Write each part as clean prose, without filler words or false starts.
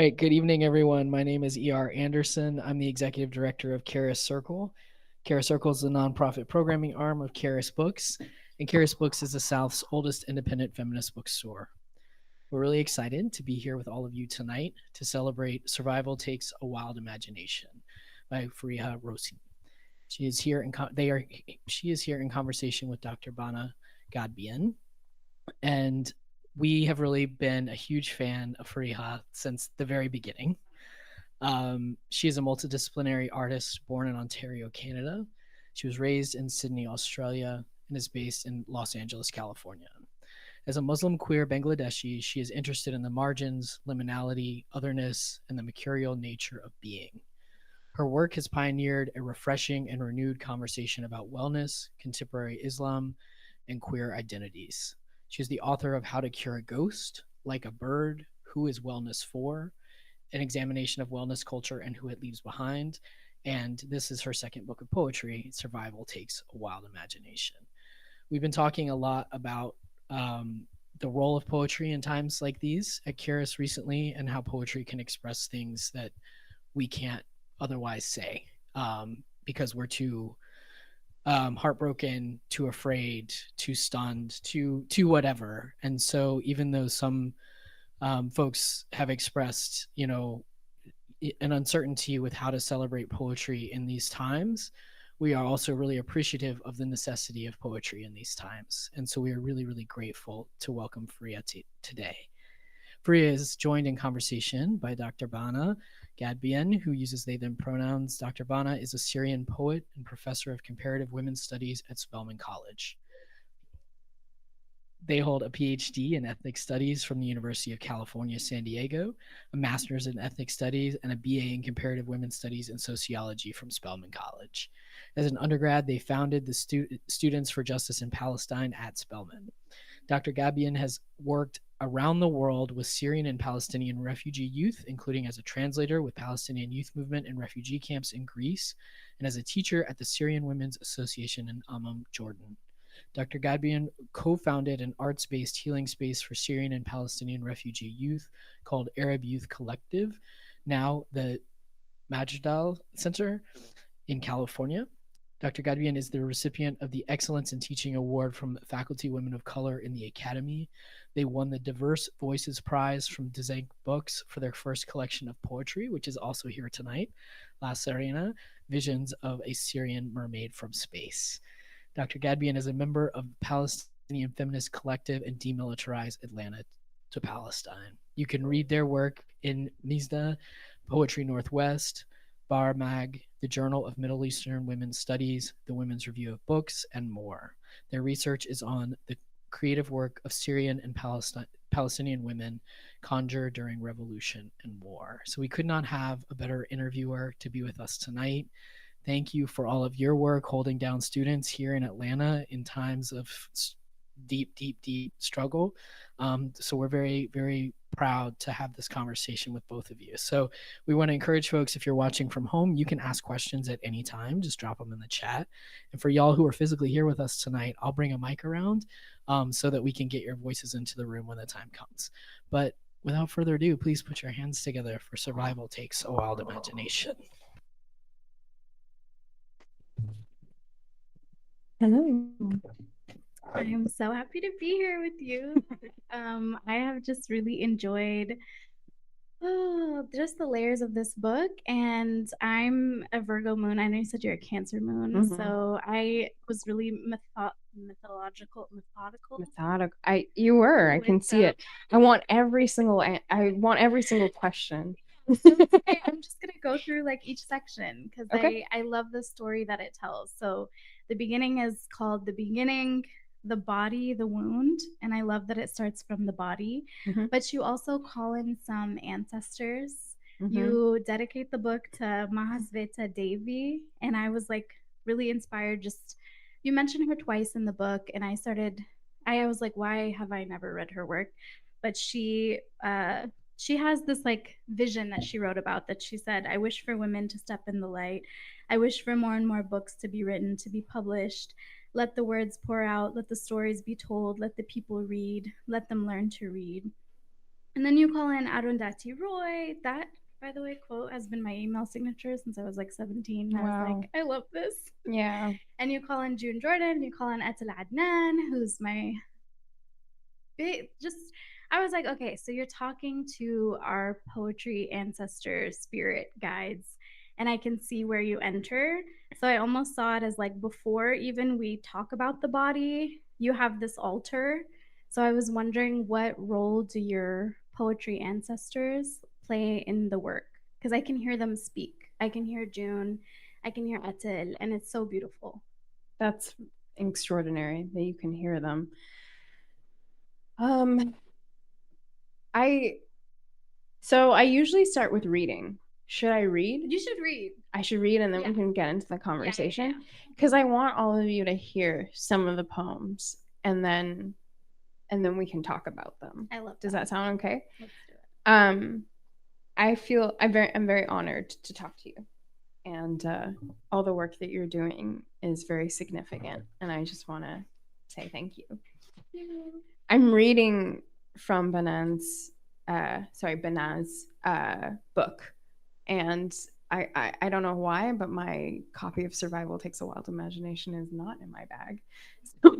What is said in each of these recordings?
right, good evening, everyone. My name is E.R. Anderson. I'm the executive director of Charis Circle. Charis Circle is the nonprofit programming arm of Charis Books, and Charis Books is the South's oldest independent feminist bookstore. We're really excited to be here with all of you tonight to celebrate Survival Takes a Wild Imagination by Fariha Róisín. She is here in conversation with Dr. Banah Ghadbian, and we have really been a huge fan of Fariha since the very beginning. She is a multidisciplinary artist born in Ontario, Canada. She was raised in Sydney, Australia, and is based in Los Angeles, California. As a Muslim queer Bangladeshi, she is interested in the margins, liminality, otherness, and the mercurial nature of being. Her work has pioneered a refreshing and renewed conversation about wellness, contemporary Islam, and queer identities. She is the author of How to Cure a Ghost, Like a Bird, Who is Wellness For, an examination of wellness culture and who it leaves behind. And this is her second book of poetry, Survival Takes a Wild Imagination. We've been talking a lot about the role of poetry in times like these at Charis recently, and how poetry can express things that we can't otherwise say because we're too heartbroken, too afraid, too stunned, too whatever. And so even though some folks have expressed, an uncertainty with how to celebrate poetry in these times, we are also really appreciative of the necessity of poetry in these times. And so we are really, really grateful to welcome Fariha today. Fariha is joined in conversation by Dr. Banah Ghadbian, who uses they, them pronouns. Dr. Banah is a Syrian poet and professor of comparative women's studies at Spelman College. They hold a PhD in ethnic studies from the University of California, San Diego, a master's in ethnic studies, and a BA in comparative women's studies and sociology from Spelman College. As an undergrad, they founded the Students for Justice in Palestine at Spelman. Dr. Ghadbian has worked around the world with Syrian and Palestinian refugee youth, including as a translator with Palestinian youth movement in refugee camps in Greece, and as a teacher at the Syrian Women's Association in Amman, Jordan. Dr. Ghadbian co-founded an arts-based healing space for Syrian and Palestinian refugee youth called Arab Youth Collective, now the Majdal Center in California. Dr. Ghadbian is the recipient of the Excellence in Teaching Award from Faculty Women of Color in the Academy. They won the Diverse Voices Prize from Dzanc Books for their first collection of poetry, which is also here tonight, La Sirena, Visions of a Syrian Mermaid from Space. Dr. Ghadbian is a member of the Palestinian Feminist Collective and Demilitarize Atlanta to Palestine. You can read their work in Mizda, Poetry Northwest, Bar Mag, the Journal of Middle Eastern Women's Studies, the Women's Review of Books, and more. Their research is on the creative work of Syrian and Palestinian women conjured during revolution and war. So we could not have a better interviewer to be with us tonight. Thank you for all of your work holding down students here in Atlanta in times of deep struggle. So we're very, very proud to have this conversation with both of you. So we want to encourage folks, if you're watching from home, you can ask questions at any time. Just drop them in the chat. And for y'all who are physically here with us tonight, I'll bring a mic around so that we can get your voices into the room when the time comes. But without further ado, please put your hands together for Survival Takes a Wild Imagination. Hello. I am so happy to be here with you. I have just really enjoyed just the layers of this book, and I'm a Virgo moon. I know you said you're a Cancer moon, so I was really methodical. You were. I can see it. I want every single question. So today I'm just gonna go through like each section because Okay. I love the story that it tells. So the beginning is called The Beginning, the Body, the Wound, and I love that it starts from the body. But you also call in some ancestors. You dedicate the book to Mahasveta Devi, and I was like really inspired. Just you mentioned her twice in the book, and I was like, why have I never read her work? But she has this like vision that she wrote about, that she said, I wish for women to step in the light. I wish for more and more books to be written, to be published. Let the words pour out, let the stories be told, let the people read, let them learn to read. And then you call in Arundhati Roy. That, by the way, quote has been my email signature since I was like 17. I was like, I love this. Yeah. And you call in June Jordan. You call in Etel Adnan, who's my big, just, I was like, okay, so you're talking to our poetry ancestors, spirit guides, and I can see where you enter. So I almost saw it as like before even we talk about the body, you have this altar. So I was wondering, what role do your poetry ancestors play in the work? Because I can hear them speak. I can hear June, I can hear Etel, and it's so beautiful. That's extraordinary that you can hear them. I usually start with reading. Should I read? You should read. I should read, and then we can get into the conversation, because I want all of you to hear some of the poems, and then we can talk about them. I love that. Does that sound okay? Let's do it. I feel I'm very honored to talk to you, and all the work that you're doing is very significant, and I just want to say thank you. I'm reading from Banah's book, and I don't know why, but my copy of Survival Takes a Wild Imagination is not in my bag. So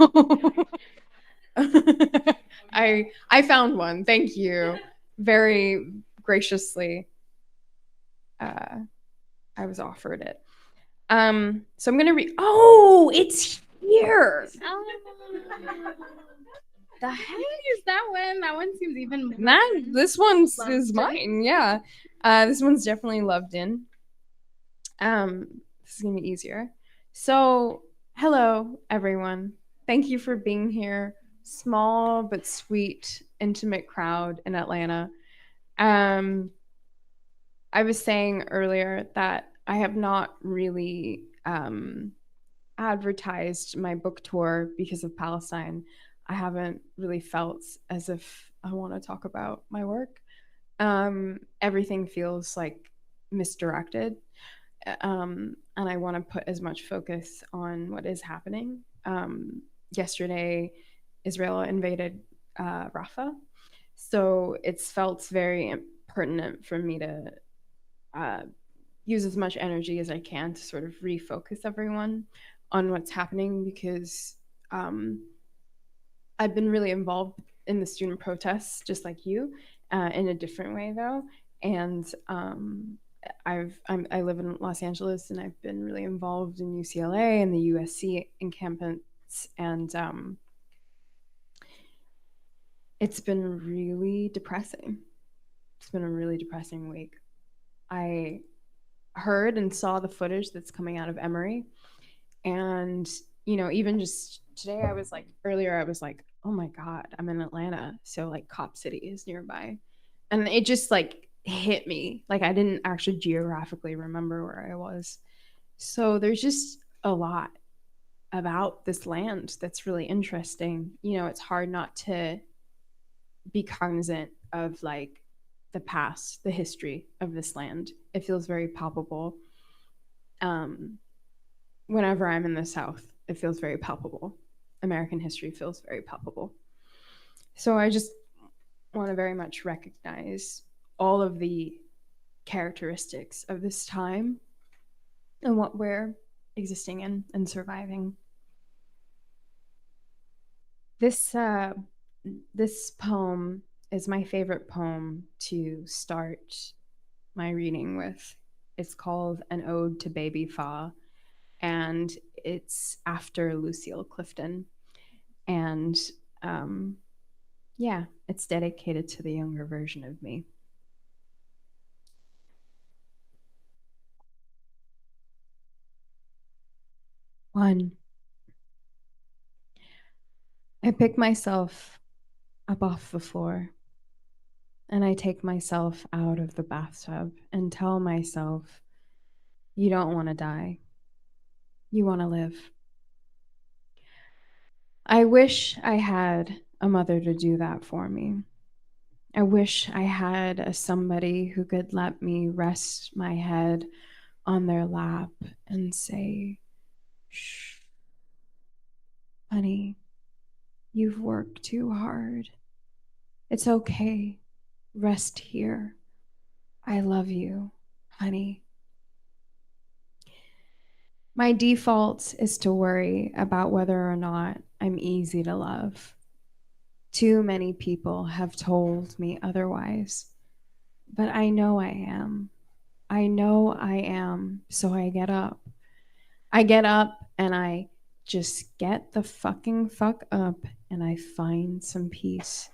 I found one. Thank you. Very graciously, I was offered it. So I'm gonna read. Oh, it's here. The heck is that one? That one seems even more. This one is mine. Yeah, this one's definitely loved in. This is gonna be easier. So, hello everyone. Thank you for being here. Small but sweet, intimate crowd in Atlanta. I was saying earlier that I have not really advertised my book tour because of Palestine. I haven't really felt as if I want to talk about my work. Everything feels like misdirected. And I want to put as much focus on what is happening. Yesterday, Israel invaded Rafah. So it's felt very pertinent for me to use as much energy as I can to sort of refocus everyone on what's happening, because I've been really involved in the student protests, just like you, in a different way though. And I live in Los Angeles, and I've been really involved in UCLA and the USC encampments, and it's been really depressing. It's been a really depressing week. I heard and saw the footage that's coming out of Emory, and even just today, I was like, oh my God, I'm in Atlanta, so like Cop City is nearby, and it just like hit me, like I didn't actually geographically remember where I was. So there's just a lot about this land that's really interesting. It's hard not to be cognizant of like the past, the history of this land. It feels very palpable. Whenever I'm in the South, it feels very palpable. American history feels very palpable. So I just want to very much recognize all of the characteristics of this time and what we're existing in and surviving. This poem is my favorite poem to start my reading with. It's called An Ode to Baby Fa, and it's after Lucille Clifton. And yeah, it's dedicated to the younger version of me. One. I pick myself up off the floor, and I take myself out of the bathtub and tell myself, you don't want to die. You want to live. I wish I had a mother to do that for me. I wish I had a somebody who could let me rest my head on their lap and say, shh, honey, you've worked too hard. It's okay. Rest here. I love you, honey. My default is to worry about whether or not I'm easy to love. Too many people have told me otherwise, but I know I am. I know I am, so I get up. I get up and I just get the fucking fuck up and I find some peace.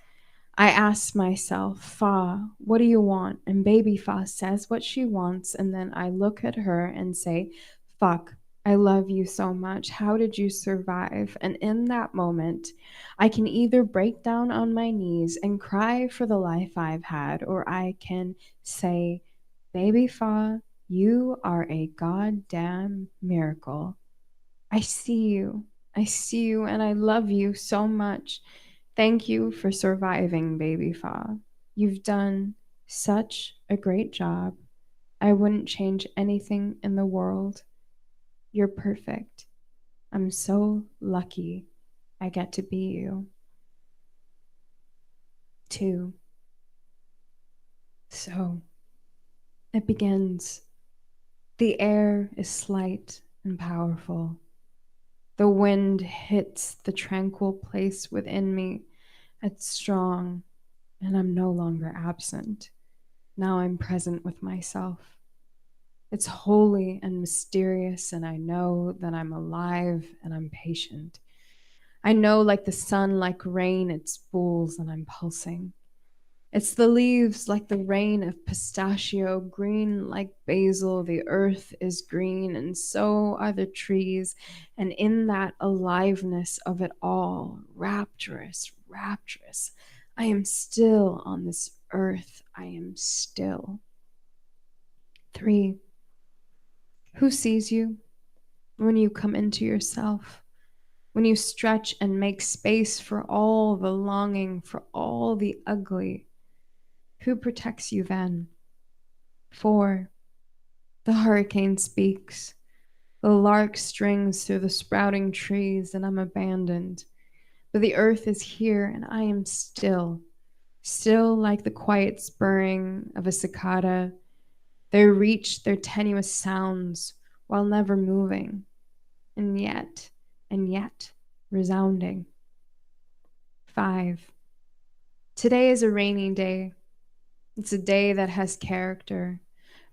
I ask myself, Fa, what do you want? And baby Fa says what she wants, and then I look at her and say, fuck, I love you so much. How did you survive? And in that moment, I can either break down on my knees and cry for the life I've had, or I can say, baby Fa, you are a goddamn miracle. I see you. I see you, and I love you so much. Thank you for surviving, baby Fa. You've done such a great job. I wouldn't change anything in the world. You're perfect. I'm so lucky I get to be you. 2. So it begins. The air is slight and powerful. The wind hits the tranquil place within me. It's strong, and I'm no longer absent. Now I'm present with myself. It's holy and mysterious, and I know that I'm alive and I'm patient. I know, like the sun, like rain, it spools and I'm pulsing. It's the leaves like the rain of pistachio, green like basil. The earth is green, and so are the trees. And in that aliveness of it all, rapturous, rapturous, I am still on this earth. I am still. 3. Who sees you when you come into yourself? When you stretch and make space for all the longing, for all the ugly? Who protects you then? 4. The hurricane speaks. The lark strings through the sprouting trees, and I'm abandoned. But the earth is here, and I am still, still like the quiet spurring of a cicada. They reach their tenuous sounds while never moving, and yet, resounding. 5. Today is a rainy day. It's a day that has character,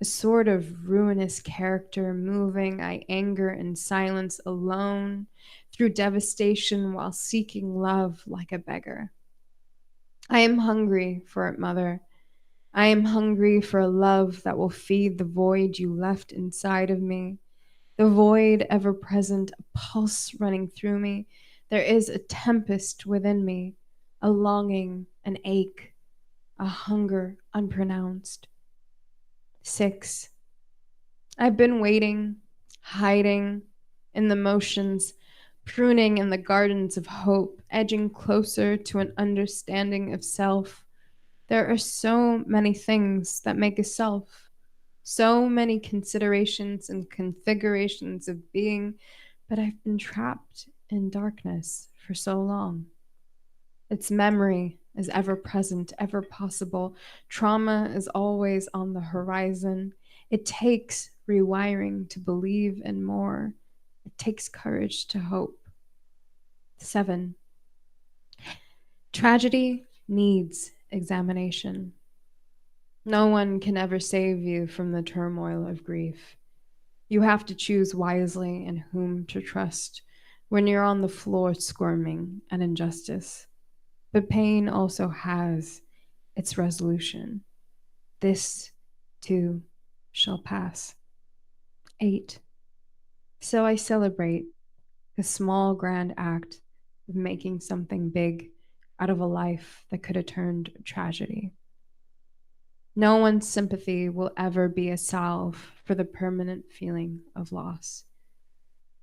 a sort of ruinous character, moving I anger and silence alone through devastation while seeking love like a beggar. I am hungry for it, Mother. I am hungry for a love that will feed the void you left inside of me, the void ever present, a pulse running through me. There is a tempest within me, a longing, an ache, a hunger unpronounced. 6. I've been waiting, hiding in the motions, pruning in the gardens of hope, edging closer to an understanding of self. There are so many things that make a self, so many considerations and configurations of being, but I've been trapped in darkness for so long. Its memory is ever present, ever possible. Trauma is always on the horizon. It takes rewiring to believe in more. It takes courage to hope. 7. Tragedy needs examination. No one can ever save you from the turmoil of grief. You have to choose wisely and whom to trust when you're on the floor squirming at injustice. But pain also has its resolution. This, too, shall pass. 8. So I celebrate the small, grand act of making something big out of a life that could have turned tragedy. No one's sympathy will ever be a salve for the permanent feeling of loss.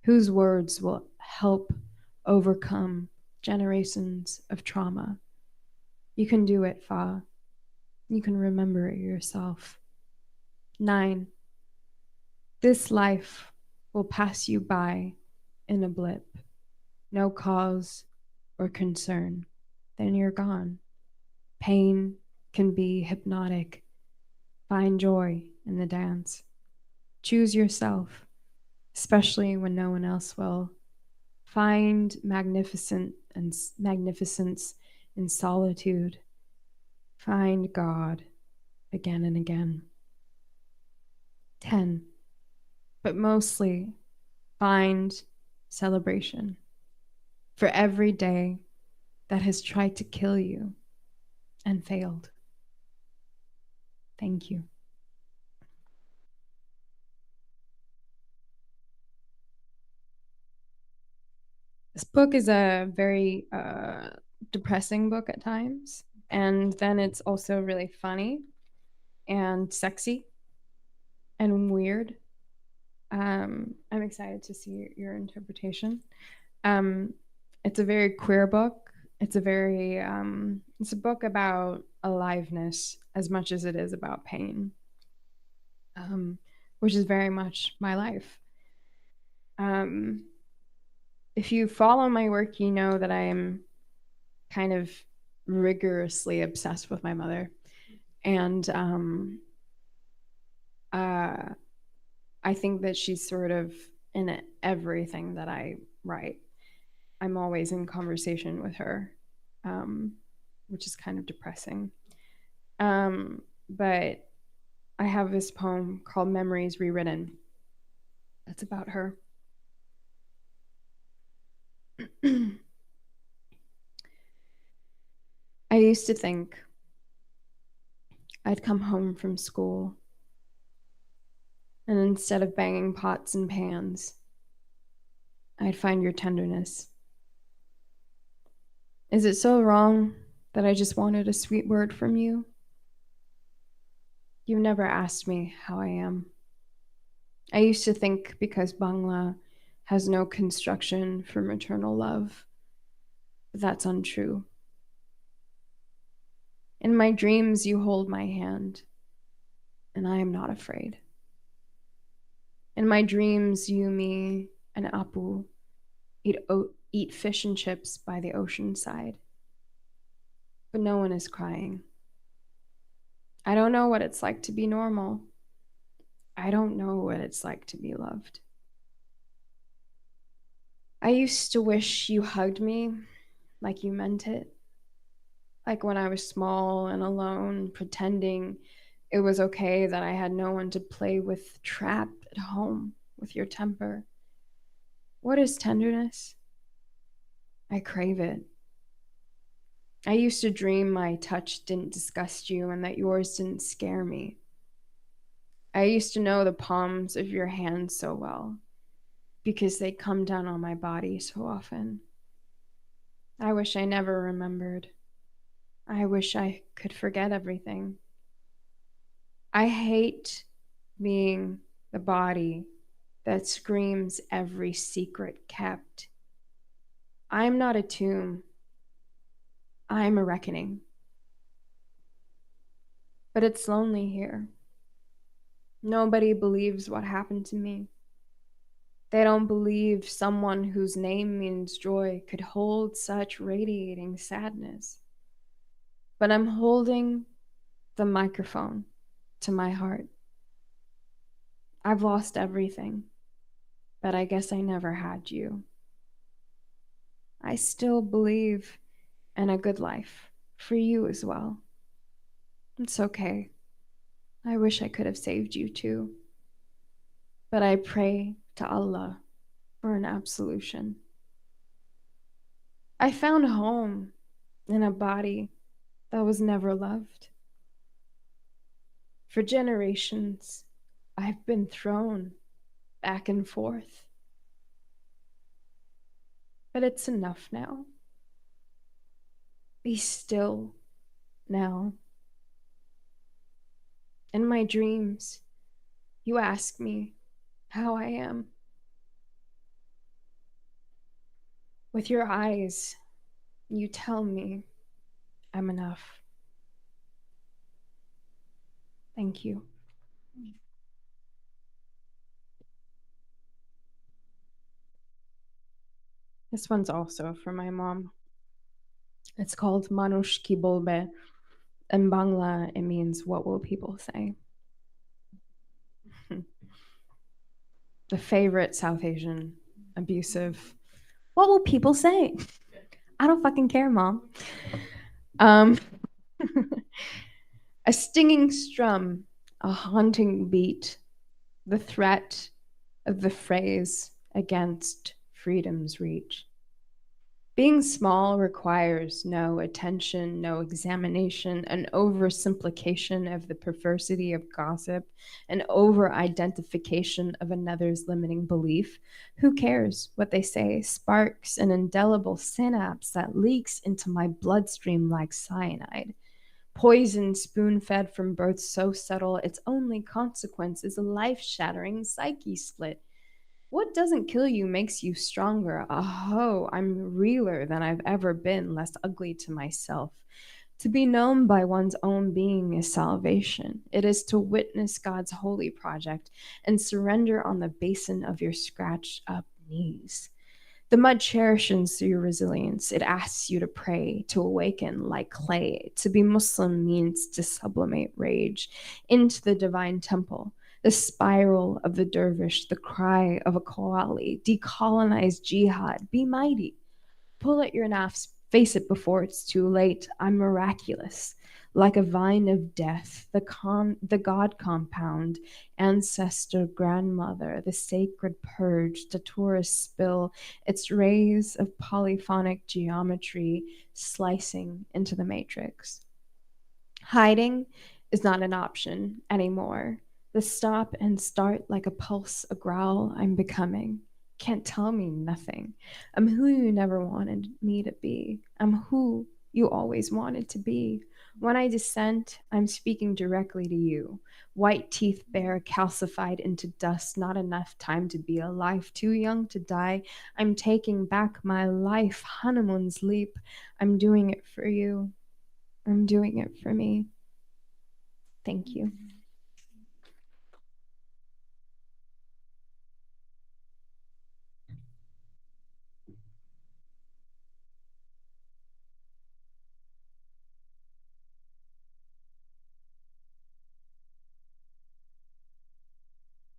Whose words will help overcome generations of trauma? You can do it, Fa. You can remember it yourself. 9. This life will pass you by in a blip. No cause or concern. Then you're gone. Pain can be hypnotic. Find joy in the dance. Choose yourself, especially when no one else will. Find magnificence in solitude. Find God again and again. 10. But mostly find celebration for every day that has tried to kill you and failed. Thank you. This book is a very depressing book at times, and then it's also really funny and sexy and weird. I'm excited to see your interpretation. It's a very queer book. It's a book about aliveness as much as it is about pain, which is very much my life. If you follow my work, you know that I am kind of rigorously obsessed with my mother. And I think that she's sort of in everything that I write. I'm always in conversation with her, which is kind of depressing. But I have this poem called Memories Rewritten. That's about her. I used to think I'd come home from school, and instead of banging pots and pans, I'd find your tenderness. Is it so wrong that I just wanted a sweet word from you? You've never asked me how I am. I used to think because Bangla has no construction for maternal love, but that's untrue. In my dreams, you hold my hand, and I am not afraid. In my dreams, you, me, and Apu eat fish and chips by the ocean side. But no one is crying. I don't know what it's like to be normal. I don't know what it's like to be loved. I used to wish you hugged me like you meant it. Like when I was small and alone, pretending it was okay that I had no one to play with trapped at home with your temper. What is tenderness? I crave it. I used to dream my touch didn't disgust you and that yours didn't scare me. I used to know the palms of your hands so well because they come down on my body so often. I wish I never remembered. I wish I could forget everything. I hate being the body that screams every secret kept. I'm not a tomb. I'm a reckoning. But it's lonely here. Nobody believes what happened to me. They don't believe someone whose name means joy could hold such radiating sadness. But I'm holding the microphone to my heart. I've lost everything, but I guess I never had you. I still believe in a good life for you as well. It's okay. I wish I could have saved you too. But I pray to Allah for an absolution. I found home in a body that was never loved. For generations, I've been thrown back and forth. But it's enough now. Be still now. In my dreams, you ask me how I am. With your eyes, you tell me I'm enough. Thank you. This one's also for my mom. It's called Manush Ki Bolbe. In Bangla, it means, what will people say? The favorite South Asian abusive, what will people say? I don't fucking care, Mom. A stinging strum, a haunting beat, the threat of the phrase against freedom's reach. Being small requires no attention, no examination, an oversimplification of the perversity of gossip, an over-identification of another's limiting belief. Who cares what they say? Sparks an indelible synapse that leaks into my bloodstream like cyanide. Poison spoon-fed from birth so subtle, its only consequence is a life-shattering psyche split. What doesn't kill you makes you stronger. Oh, I'm realer than I've ever been, less ugly to myself. To be known by one's own being is salvation. It is to witness God's holy project and surrender on the basin of your scratched up knees. The mud cherishes your resilience. It asks you to pray, to awaken like clay. To be Muslim means to sublimate rage into the divine temple. The spiral of the dervish, the cry of a qawwali, decolonize jihad, be mighty. Pull at your nafs, face it before it's too late. I'm miraculous, like a vine of death, the God compound, ancestor, grandmother, the sacred purge, the tourist spill, its rays of polyphonic geometry slicing into the matrix. Hiding is not an option anymore. The stop and start like a pulse, a growl, I'm becoming. Can't tell me nothing. I'm who you never wanted me to be. I'm who you always wanted to be. When I dissent, I'm speaking directly to you. White teeth bare, calcified into dust, not enough time to be alive, too young to die. I'm taking back my life, honeymoon's leap. I'm doing it for you. I'm doing it for me. Thank you.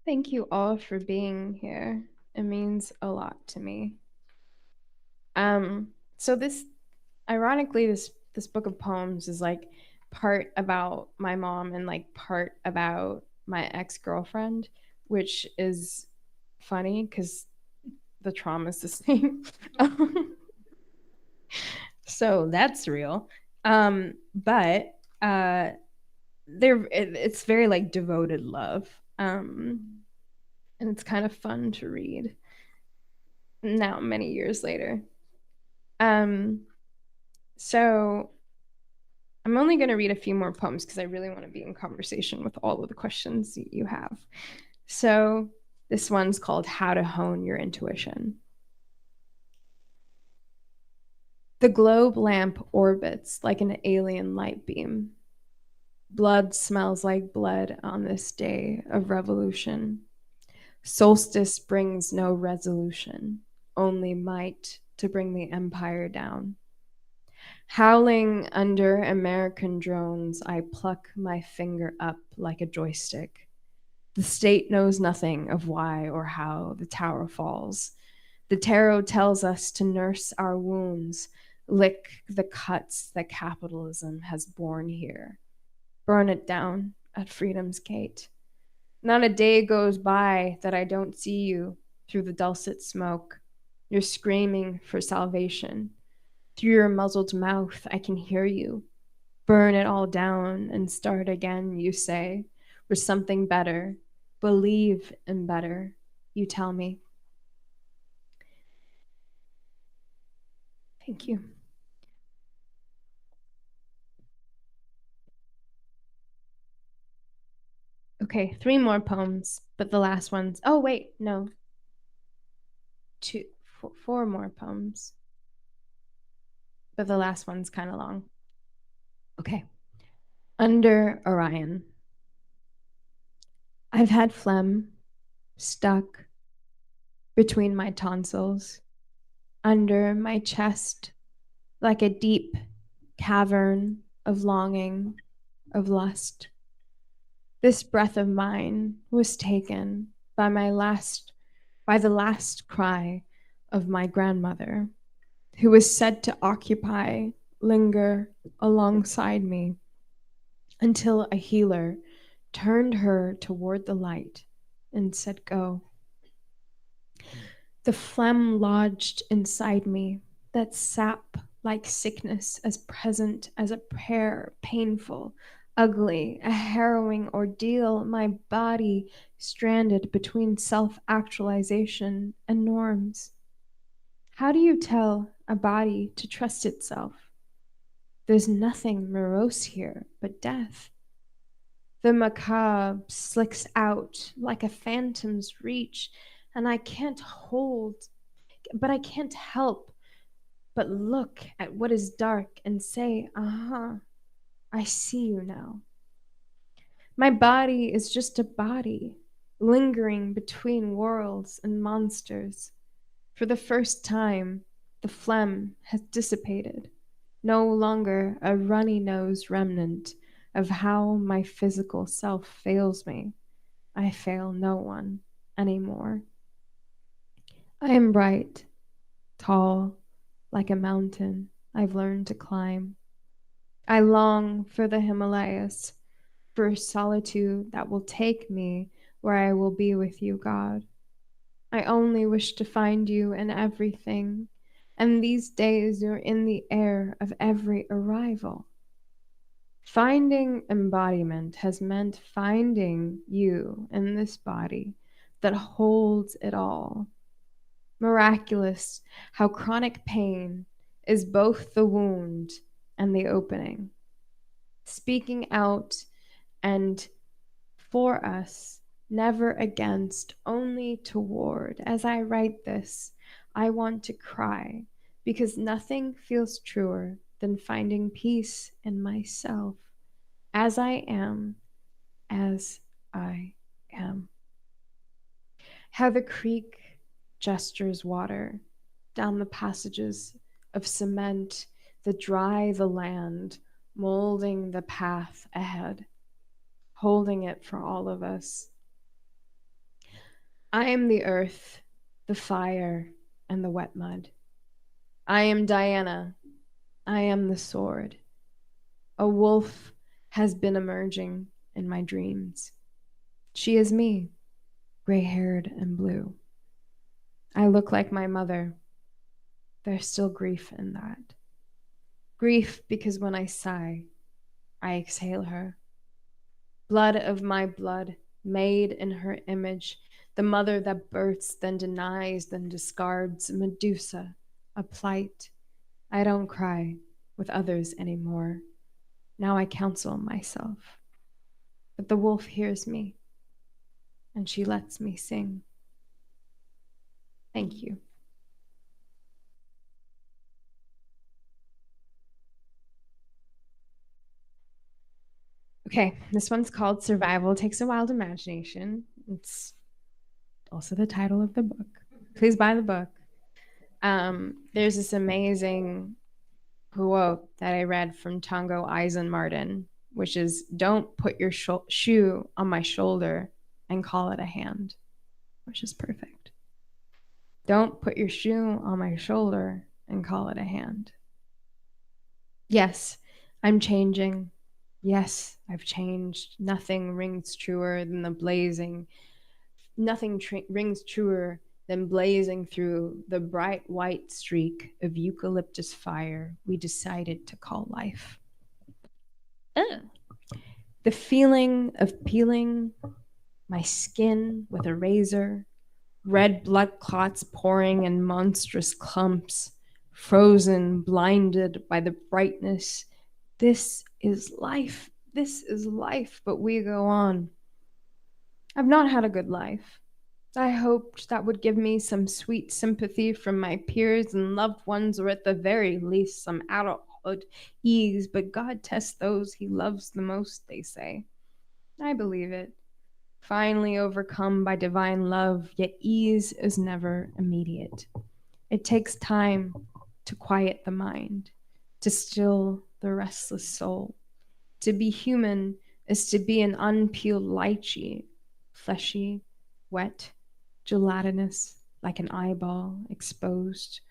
Thank you all for being here. It means a lot to me. So ironically, this book of poems is like part about my mom and like part about my ex-girlfriend, which is funny because the trauma is the same. So that's real. But it's very like devoted love. And it's kind of fun to read now many years later. So I'm only going to read a few more poems because I really want to be in conversation with all of the questions you have. So this one's called How to Hone Your Intuition. The globe lamp orbits like an alien light beam. Blood smells like blood on this day of revolution. Solstice brings no resolution, only might to bring the empire down. Howling under American drones, I pluck my finger up like a joystick. The state knows nothing of why or how the tower falls. The tarot tells us to nurse our wounds, lick the cuts that capitalism has borne here. Burn it down at freedom's gate. Not a day goes by that I don't see you through the dulcet smoke. You're screaming for salvation. Through your muzzled mouth, I can hear you. Burn it all down and start again, you say, with something better. Believe in better, you tell me. Thank you. Okay, 3 more poems, but the last one's, oh wait, no. 4 more poems, but the last one's kind of long. Okay. Under Orion. I've had phlegm stuck between my tonsils, under my chest, like a deep cavern of longing of lust. This breath of mine was taken by the last cry of my grandmother, who was said to occupy, linger alongside me until a healer turned her toward the light and said, "Go." The phlegm lodged inside me, that sap like sickness, as present as a prayer, painful, ugly, a harrowing ordeal, my body stranded between self-actualization and norms. How do you tell a body to trust itself? There's nothing morose here but death. The macabre slicks out like a phantom's reach, and I can't help but look at what is dark and say, "Uh-huh, I see you now." My body is just a body, lingering between worlds and monsters. For the first time, the phlegm has dissipated, no longer a runny-nosed remnant of how my physical self fails me. I fail no one anymore. I am bright, tall, like a mountain I've learned to climb. I long for the Himalayas, for solitude that will take me where I will be with you, God. I only wish to find you in everything, and these days you're in the air of every arrival. Finding embodiment has meant finding you in this body that holds it all. Miraculous how chronic pain is both the wound and the opening. Speaking out and for us, never against, only toward. As I write this, I want to cry because nothing feels truer than finding peace in myself as I am, as I am. How the creek gestures water down the passages of cement that dry the land, molding the path ahead, holding it for all of us. I am the earth, the fire, and the wet mud. I am Diana. I am the sword. A wolf has been emerging in my dreams. She is me, gray-haired and blue. I look like my mother. There's still grief in that. Grief because when I sigh, I exhale her. Blood of my blood, made in her image, the mother that births, then denies, then discards, Medusa, a plight. I don't cry with others anymore. Now I counsel myself. But the wolf hears me, and she lets me sing. Thank you. Okay, this one's called Survival Takes a Wild Imagination. It's also the title of the book. Please buy the book. There's this amazing quote that I read from Tongo Eisenmartin, which is, "Don't put your shoe on my shoulder and call it a hand," which is perfect. Don't put your shoe on my shoulder and call it a hand. Yes, I'm changing. Yes, I've changed. Nothing rings truer than blazing through the bright white streak of eucalyptus fire we decided to call life. The feeling of peeling my skin with a razor, red blood clots pouring in monstrous clumps, frozen, blinded by the brightness. This is life. This is life, but we go on. I've not had a good life. I hoped that would give me some sweet sympathy from my peers and loved ones, or at the very least some adulthood ease, but God tests those he loves the most, they say. I believe it. Finally overcome by divine love, yet ease is never immediate. It takes time to quiet the mind, to still the restless soul, To be human is to be an unpeeled lychee, fleshy, wet, gelatinous, like an eyeball exposed.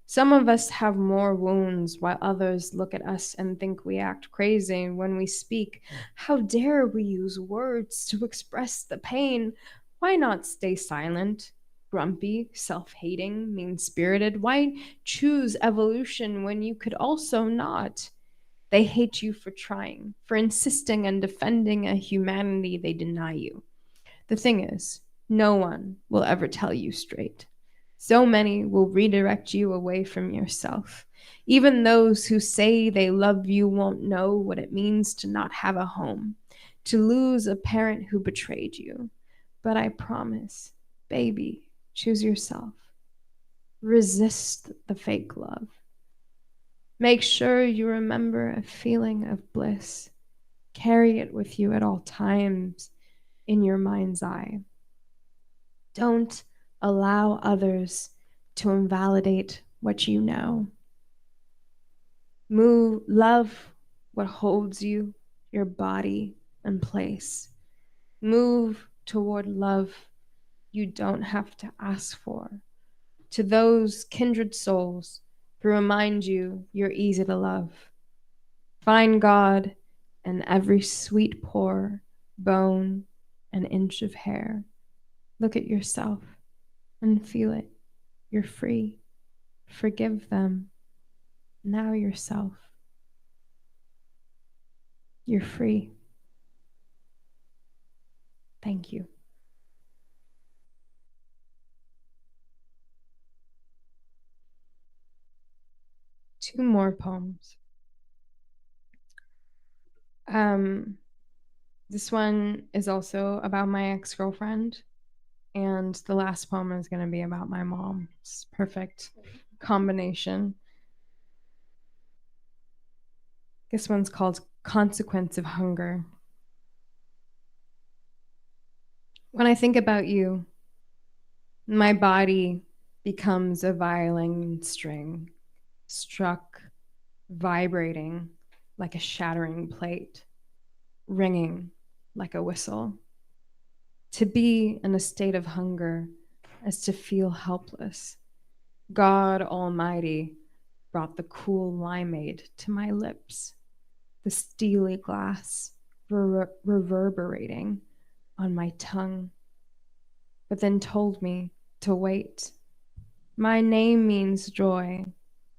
Some of us have more wounds while others look at us and think we act crazy when we speak. How dare we use words to express the pain? Why not stay silent? Grumpy, self hating, mean spirited? Why choose evolution when you could also not? They hate you for trying, for insisting and defending a humanity they deny you. The thing is, no one will ever tell you straight. So many will redirect you away from yourself. Even those who say they love you won't know what it means to not have a home, to lose a parent who betrayed you. But I promise, baby, choose yourself. Resist the fake love. Make sure you remember a feeling of bliss. Carry it with you at all times in your mind's eye. Don't allow others to invalidate what you know. Love what holds you, your body and place. Move toward love you don't have to ask for. To those kindred souls who remind you you're easy to love. Find God in every sweet pore, bone, and inch of hair. Look at yourself and feel it. You're free. Forgive them. Now yourself. You're free. Thank you. Two more poems. This one is also about my ex-girlfriend, and the last poem is going to be about my mom. It's perfect combination. This one's called Consequence of Hunger. When I think about you, my body becomes a violin string, struck, vibrating like a shattering plate, ringing like a whistle. To be in a state of hunger is to feel helpless. God Almighty brought the cool limeade to my lips, the steely glass reverberating on my tongue, but then told me to wait. My name means joy,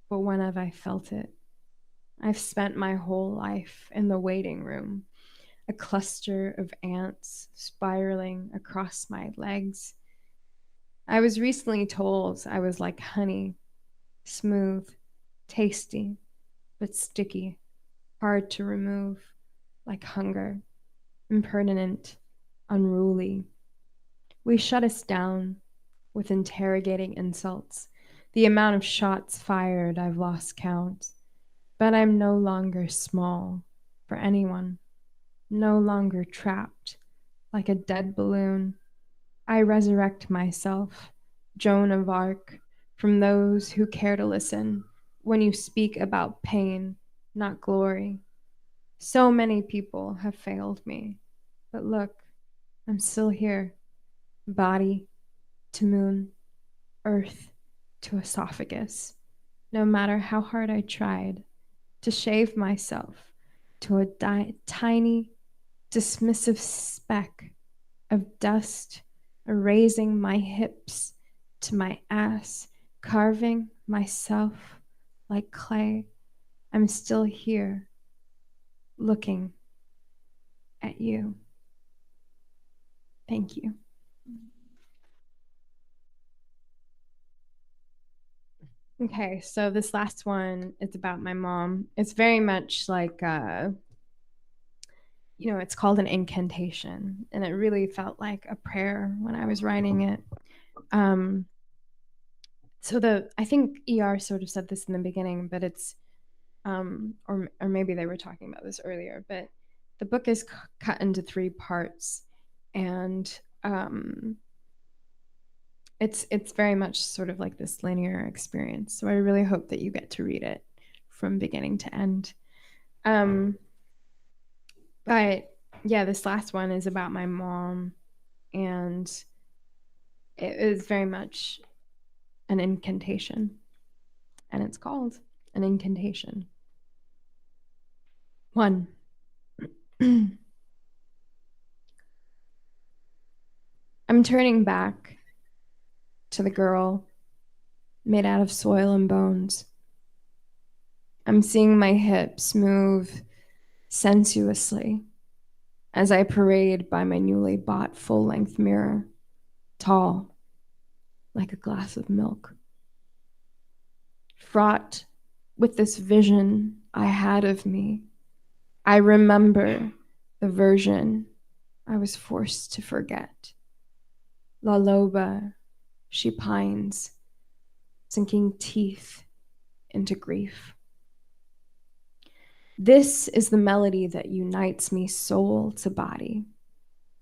but when have I felt it? I've spent my whole life in the waiting room, a cluster of ants spiraling across my legs. I was recently told I was like honey, smooth, tasty, but sticky, hard to remove, like hunger, impertinent, unruly. We shut us down with interrogating insults. The amount of shots fired, I've lost count. But I'm no longer small for anyone, no longer trapped like a dead balloon. I resurrect myself, Joan of Arc, from those who care to listen when you speak about pain, not glory. So many people have failed me, but look, I'm still here, body to moon, earth to esophagus. No matter how hard I tried to shave myself to a tiny, dismissive speck of dust, erasing my hips to my ass, carving myself like clay, I'm still here, looking at you. Thank you. Okay, so this last one is about my mom. It's very much like, it's called an incantation, and it really felt like a prayer when I was writing it. I think ER sort of said this in the beginning, but it's, or maybe they were talking about this earlier, but the book is cut into 3 parts, and it's very much sort of like this linear experience. So I really hope that you get to read it from beginning to end. But yeah, this last one is about my mom, and it is very much an incantation, and it's called an incantation. 1. I'm turning back to the girl made out of soil and bones. I'm seeing my hips move sensuously as I parade by my newly bought full-length mirror, tall like a glass of milk. Fraught with this vision I had of me, I remember the version I was forced to forget. La Loba, she pines, sinking teeth into grief. This is the melody that unites me soul to body.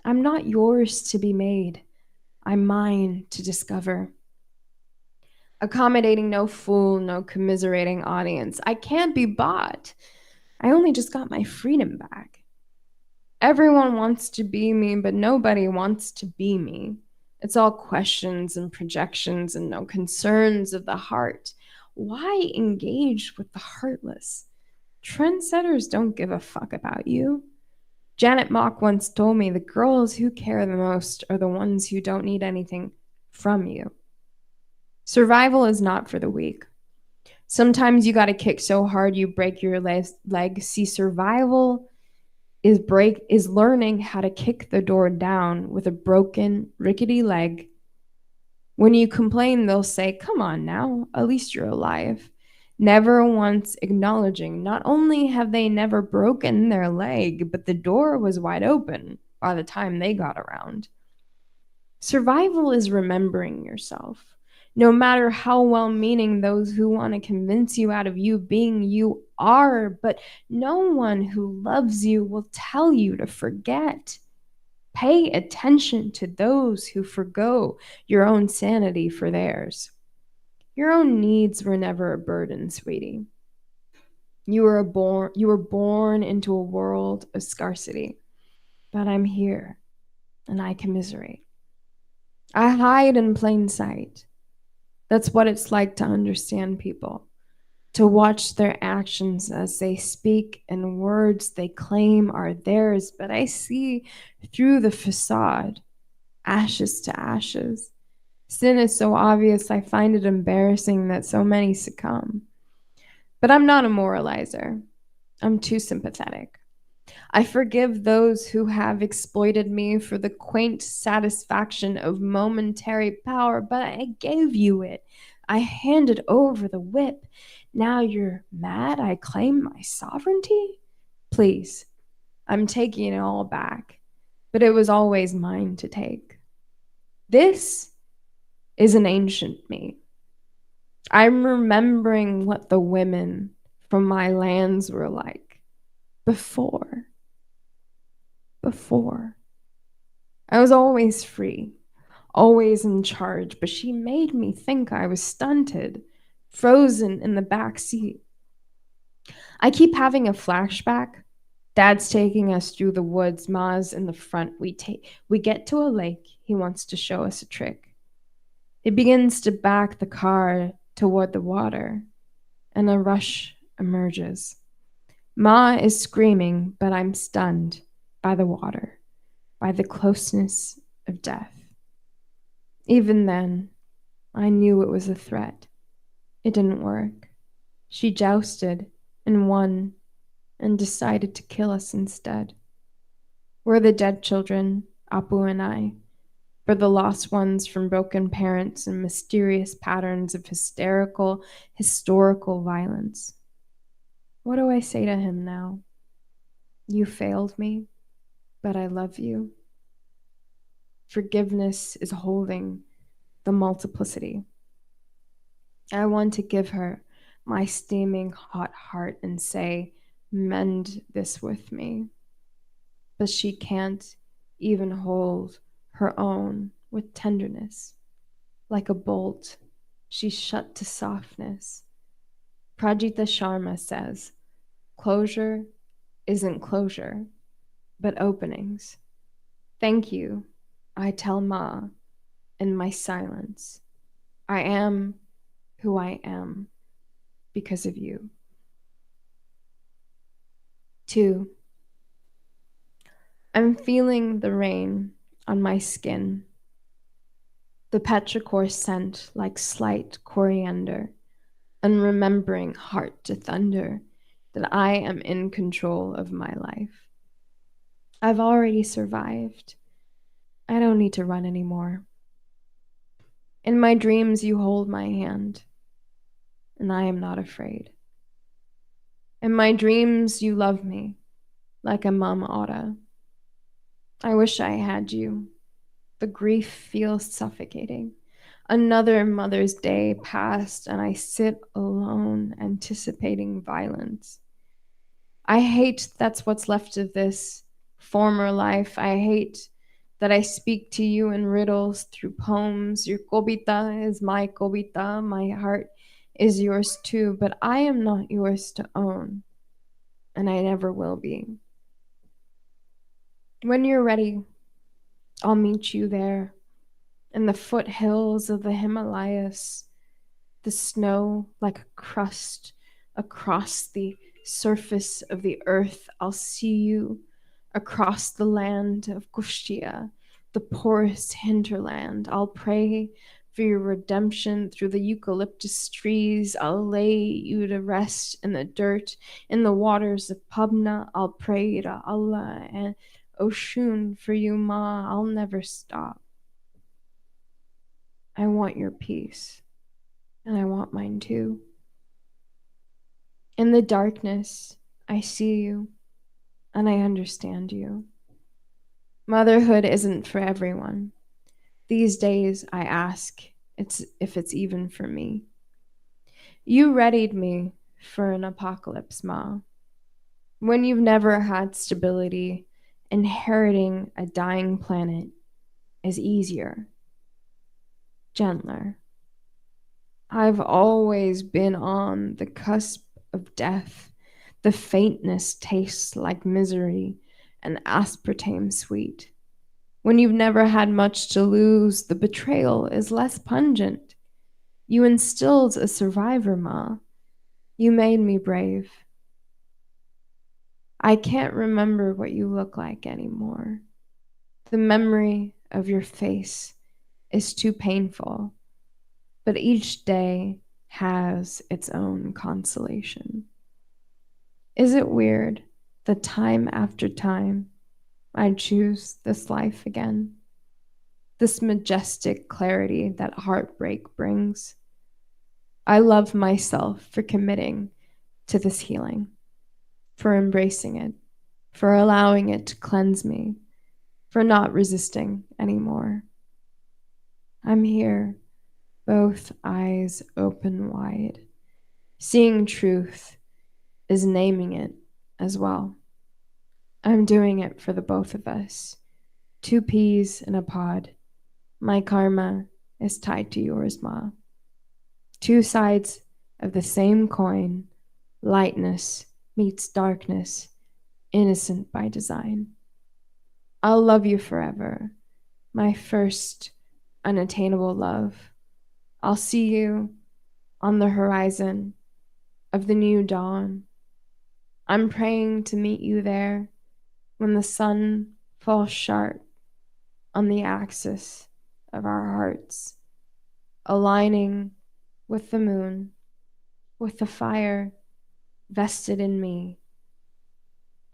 I'm not yours to be made. I'm mine to discover. Accommodating no fool, no commiserating audience. I can't be bought. I only just got my freedom back. Everyone wants to be me, but nobody wants to be me. It's all questions and projections and no concerns of the heart. Why engage with the heartless? Trendsetters don't give a fuck about you. Janet Mock once told me the girls who care the most are the ones who don't need anything from you. Survival is not for the weak. Sometimes you gotta kick so hard you break your leg. See, survival is learning how to kick the door down with a broken, rickety leg. When you complain, they'll say, "Come on now, at least you're alive." Never once acknowledging not only have they never broken their leg, but the door was wide open by the time they got around. Survival is remembering yourself. No matter how well-meaning those who want to convince you out of you being you are, but no one who loves you will tell you to forget. Pay attention to those who forgo your own sanity for theirs. Your own needs were never a burden, sweetie. You were born into a world of scarcity, but I'm here and I commiserate. I hide in plain sight. That's what it's like to understand people, to watch their actions as they speak and words they claim are theirs, but I see through the facade, ashes to ashes. Sin is so obvious, I find it embarrassing that so many succumb. But I'm not a moralizer. I'm too sympathetic. I forgive those who have exploited me for the quaint satisfaction of momentary power, but I gave you it. I handed over the whip. Now you're mad I claim my sovereignty? Please, I'm taking it all back, but it was always mine to take. This is an ancient me. I'm remembering what the women from my lands were like before. I was always free, always in charge, but she made me think I was stunted, frozen in the back seat. I keep having a flashback. Dad's taking us through the woods, Ma's in the front. We get to a lake. He wants to show us a trick. He begins to back the car toward the water, and a rush emerges. Ma is screaming, but I'm stunned by the water, by the closeness of death. Even then, I knew it was a threat. It didn't work. She jousted and won and decided to kill us instead. We're the dead children, Apu and I. We're the lost ones from broken parents and mysterious patterns of historical violence. What do I say to him now? You failed me, but I love you. Forgiveness is holding the multiplicity. I want to give her my steaming hot heart and say, mend this with me. But she can't even hold her own with tenderness. Like a bolt, she's shut to softness. Prajita Sharma says, closure isn't closure. but openings. Thank you, I tell Ma in my silence. I am who I am because of you. 2. I'm feeling the rain on my skin, the petrichor scent like slight coriander, and remembering heart to thunder that I am in control of my life. I've already survived. I don't need to run anymore. In my dreams, you hold my hand, and I am not afraid. In my dreams, you love me like a mom oughta. I wish I had you. The grief feels suffocating. Another Mother's Day passed, and I sit alone, anticipating violence. I hate that's what's left of this former life. I hate that I speak to you in riddles through poems. Your kobita is my kobita. My heart is yours too, but I am not yours to own, and I never will be. When you're ready, I'll meet you there in the foothills of the Himalayas, the snow like a crust across the surface of the earth. I'll see you across the land of Kushtia, the porous hinterland. I'll pray for your redemption through the eucalyptus trees. I'll lay you to rest in the dirt, in the waters of Pubna. I'll pray to Allah and Oshun for you, Ma. I'll never stop. I want your peace, and I want mine too. In the darkness, I see you, and I understand you. Motherhood isn't for everyone. These days, I ask if it's even for me. You readied me for an apocalypse, Ma. When you've never had stability, inheriting a dying planet is easier, gentler. I've always been on the cusp of death. The faintness tastes like misery and aspartame sweet. When you've never had much to lose, the betrayal is less pungent. You instilled a survivor, Ma. You made me brave. I can't remember what you look like anymore. The memory of your face is too painful, but each day has its own consolation. Is it weird that time after time I choose this life again? This majestic clarity that heartbreak brings. I love myself for committing to this healing, for embracing it, for allowing it to cleanse me, for not resisting anymore. I'm here, both eyes open wide. Seeing truth is naming it as well. I'm doing it for the both of us. 2 peas in a pod. My karma is tied to yours, Ma. 2 sides of the same coin. Lightness meets darkness, innocent by design. I'll love you forever, my first unattainable love. I'll see you on the horizon of the new dawn. I'm praying to meet you there when the sun falls sharp on the axis of our hearts, aligning with the moon, with the fire vested in me.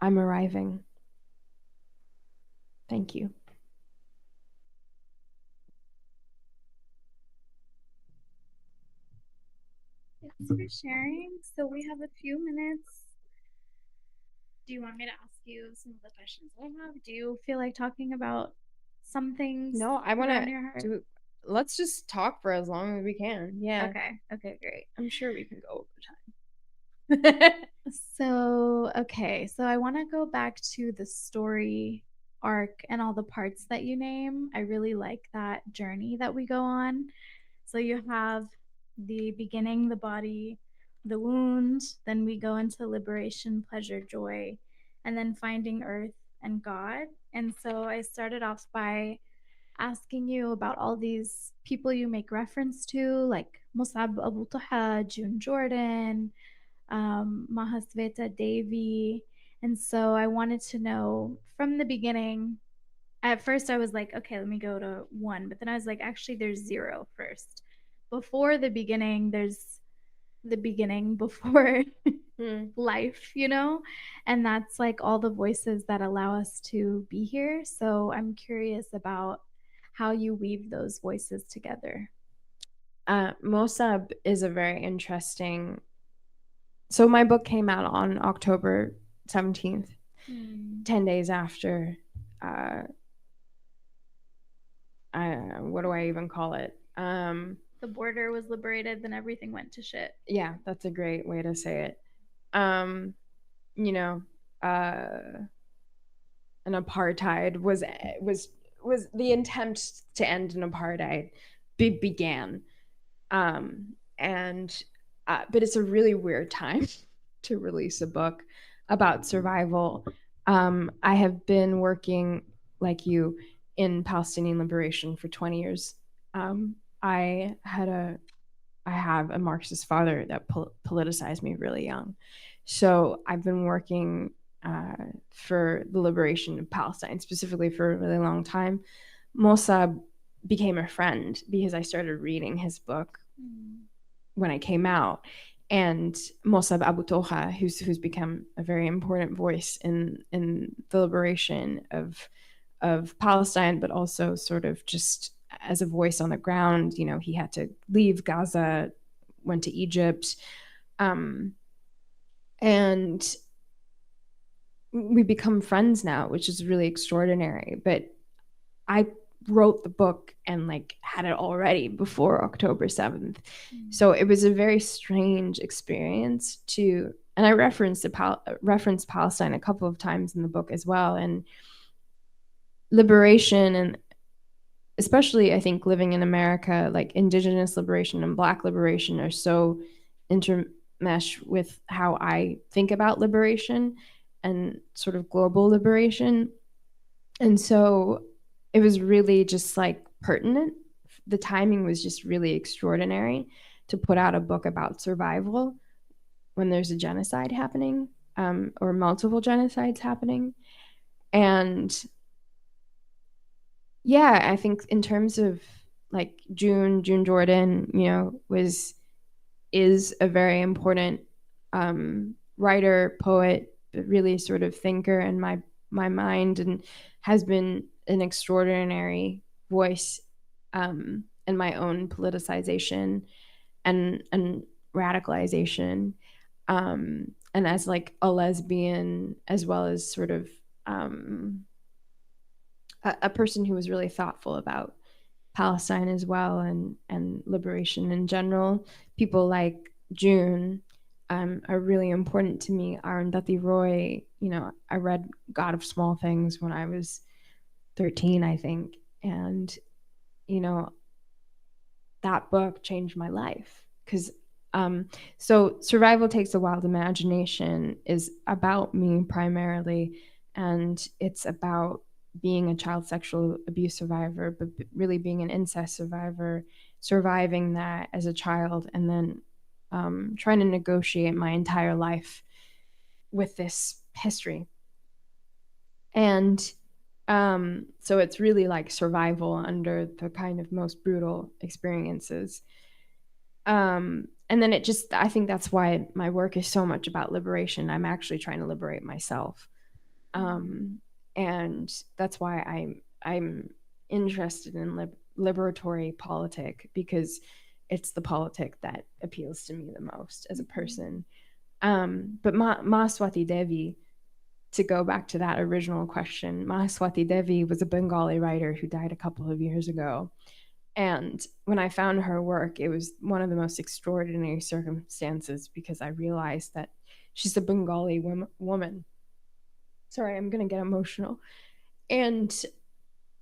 I'm arriving. Thank you. Thanks for sharing. So we have a few minutes. Do you want me to ask you some of the questions I have? Do you feel like talking about some things? No, I want around your heart? to. Let's just talk for as long as we can. Yeah. Okay, great. I'm sure we can go over time. So I want to go back to the story arc and all the parts that you name. I really like that journey that we go on. So you have the beginning, the body, the wound, then we go into liberation, pleasure, joy, and then finding earth and God. And so I started off by asking you about all these people you make reference to, like Musab Abu Taha, June Jordan, Mahasveta Devi. And so I wanted to know from the beginning. At first, I was like, okay, let me go to one. But then I was like, actually, there's zero first. Before the beginning, there's the beginning before life, you know? And that's like all the voices that allow us to be here. So I'm curious about how you weave those voices together. Mosab is a very interesting. So my book came out on October 17th, 10 days after. What do I even call it? The border was liberated, then everything went to shit. Yeah, that's a great way to say it. You know, an apartheid was the attempt to end an apartheid began, and but it's a really weird time to release a book about survival. I have been working like you in Palestinian liberation for 20 years. I have a Marxist father that politicized me really young. So I've been working for the liberation of Palestine, specifically for a really long time. Mossab became a friend because I started reading his book when I came out. And Mossab Abu Toha, who's become a very important voice in the liberation of Palestine, but also sort of just as a voice on the ground. You know, he had to leave Gaza, went to Egypt, and we become friends now, which is really extraordinary. But I wrote the book and like had it already before October 7th. So it was a very strange experience and I referenced Palestine a couple of times in the book as well. And liberation, and especially I think living in America, like indigenous liberation and Black liberation are so intermesh with how I think about liberation and sort of global liberation. And so it was really just like pertinent. The timing was just really extraordinary to put out a book about survival when there's a genocide happening, or multiple genocides happening. And yeah, I think in terms of like June Jordan, you know, is a very important writer, poet, but really sort of thinker in my mind, and has been an extraordinary voice in my own politicization and radicalization, and as like a lesbian, as well as sort of a person who was really thoughtful about Palestine as well, and liberation in general. People like June are really important to me. Arundhati Roy, you know, I read God of Small Things when I was 13, I think. And, you know, that book changed my life because so Survival Takes a Wild Imagination is about me primarily, and it's about being a child sexual abuse survivor, but really being an incest survivor, surviving that as a child, and then trying to negotiate my entire life with this history. And so it's really like survival under the kind of most brutal experiences. And then I think that's why my work is so much about liberation. I'm actually trying to liberate myself. And that's why I'm interested in liberatory politic, because it's the politic that appeals to me the most as a person. But Mahaswati Devi, to go back to that original question, Mahaswati Devi was a Bengali writer who died a couple of years ago. And when I found her work, it was one of the most extraordinary circumstances, because I realized that she's a Bengali woman. Sorry, I'm going to get emotional. And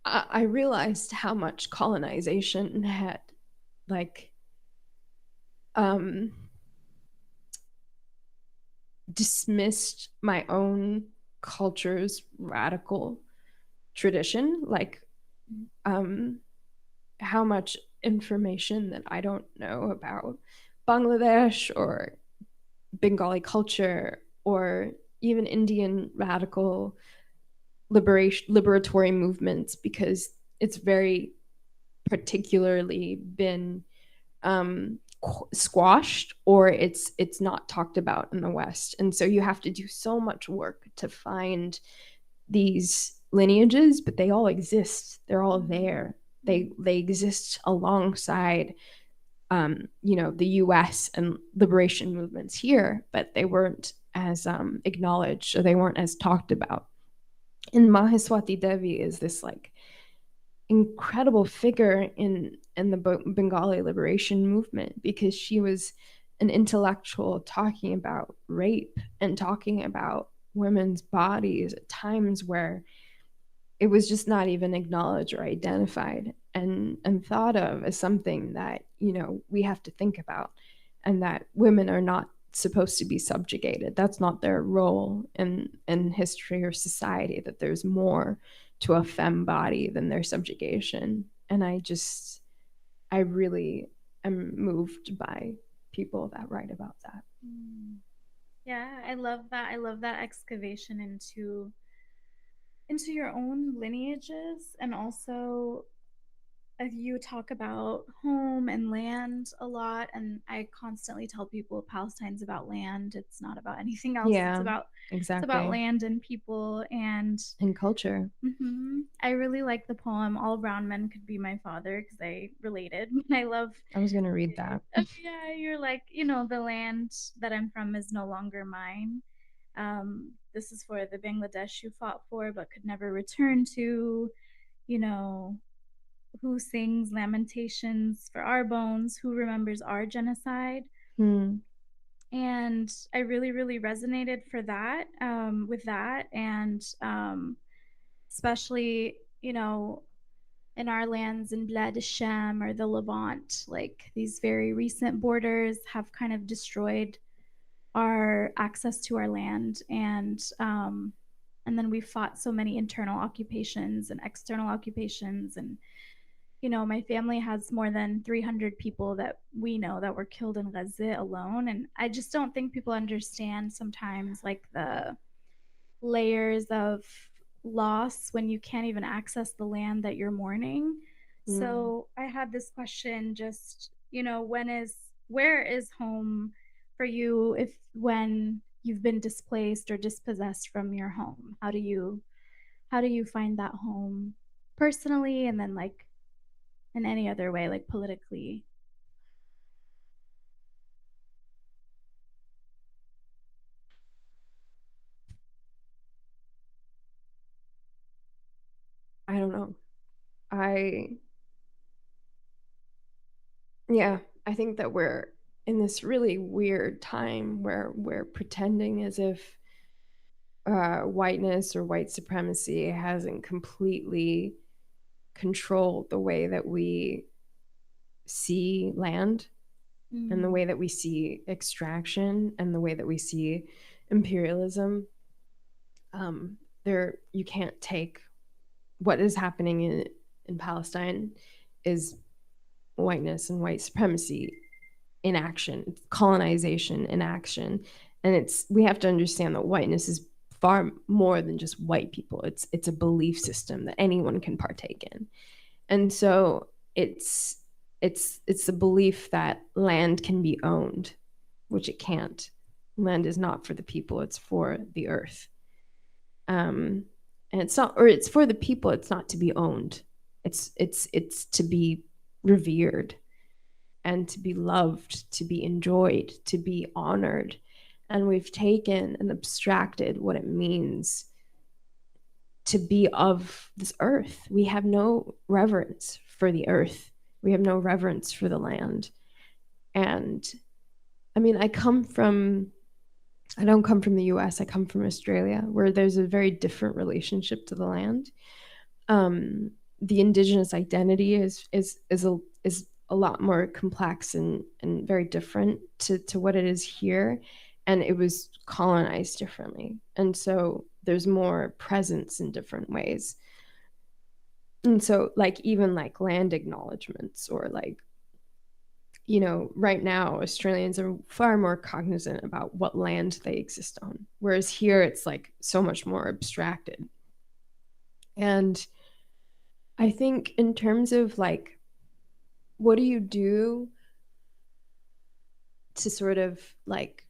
I realized how much colonization had, like, dismissed my own culture's radical tradition, like how much information that I don't know about Bangladesh or Bengali culture or even Indian radical liberatory movements, because it's very particularly been squashed, or it's not talked about in the West. And so you have to do so much work to find these lineages, but they all exist. They're all there. They exist alongside the US and liberation movements here, but they weren't as acknowledged, or they weren't as talked about. And Maheswati Devi is this like incredible figure in the Bengali liberation movement, because she was an intellectual talking about rape and talking about women's bodies at times where it was just not even acknowledged or identified and thought of as something that we have to think about, and that women are not supposed to be subjugated. That's not their role in history or society, that there's more to a femme body than their subjugation. And I really am moved by people that write about that. Yeah, I love that. I love that excavation into your own lineages. And also you talk about home and land a lot, and I constantly tell people Palestine's about land. It's not about anything else. Yeah, it's about exactly. land and people and culture. I really like the poem "All Brown Men Could Be My Father" because I related. I was gonna read that. Yeah, you're like, the land that I'm from is no longer mine. This is for the Bangladesh you fought for but could never return to. Who sings lamentations for our bones? Who remembers our genocide? And I really, really resonated for that, with that, and especially, in our lands in Bled Shem or the Levant, like these very recent borders have kind of destroyed our access to our land, and then we fought so many internal occupations and external occupations. And my family has more than 300 people that we know that were killed in Gaza alone. And I just don't think people understand sometimes like the layers of loss when you can't even access the land that you're mourning. So I had this question, just, where is home for you when you've been displaced or dispossessed from your home? How do you find that home personally, and then like in any other way, like politically? I don't know. I think that we're in this really weird time where we're pretending as if whiteness or white supremacy hasn't completely controlled the way that we see land and the way that we see extraction and the way that we see imperialism. You can't take what is happening in Palestine is whiteness and white supremacy in action. It's colonization in action. And we have to understand that whiteness is far more than just white people. It's a belief system that anyone can partake in. And so it's the belief that land can be owned, which it can't. Land is not for the people, it's for the earth. And it's for the people, it's not to be owned. It's to be revered and to be loved, to be enjoyed, to be honored. And we've taken and abstracted what it means to be of this earth. We have no reverence for the earth. We have no reverence for the land. And I mean, I don't come from the US, I come from Australia, where there's a very different relationship to the land. The indigenous identity is a lot more complex and very different to what it is here. and it was colonized differently. And so there's more presence in different ways. And so like even like land acknowledgements, or like, you know, right now Australians are far more cognizant about what land they exist on, whereas here it's like so much more abstracted. And I think in terms of like, what do you do to sort of like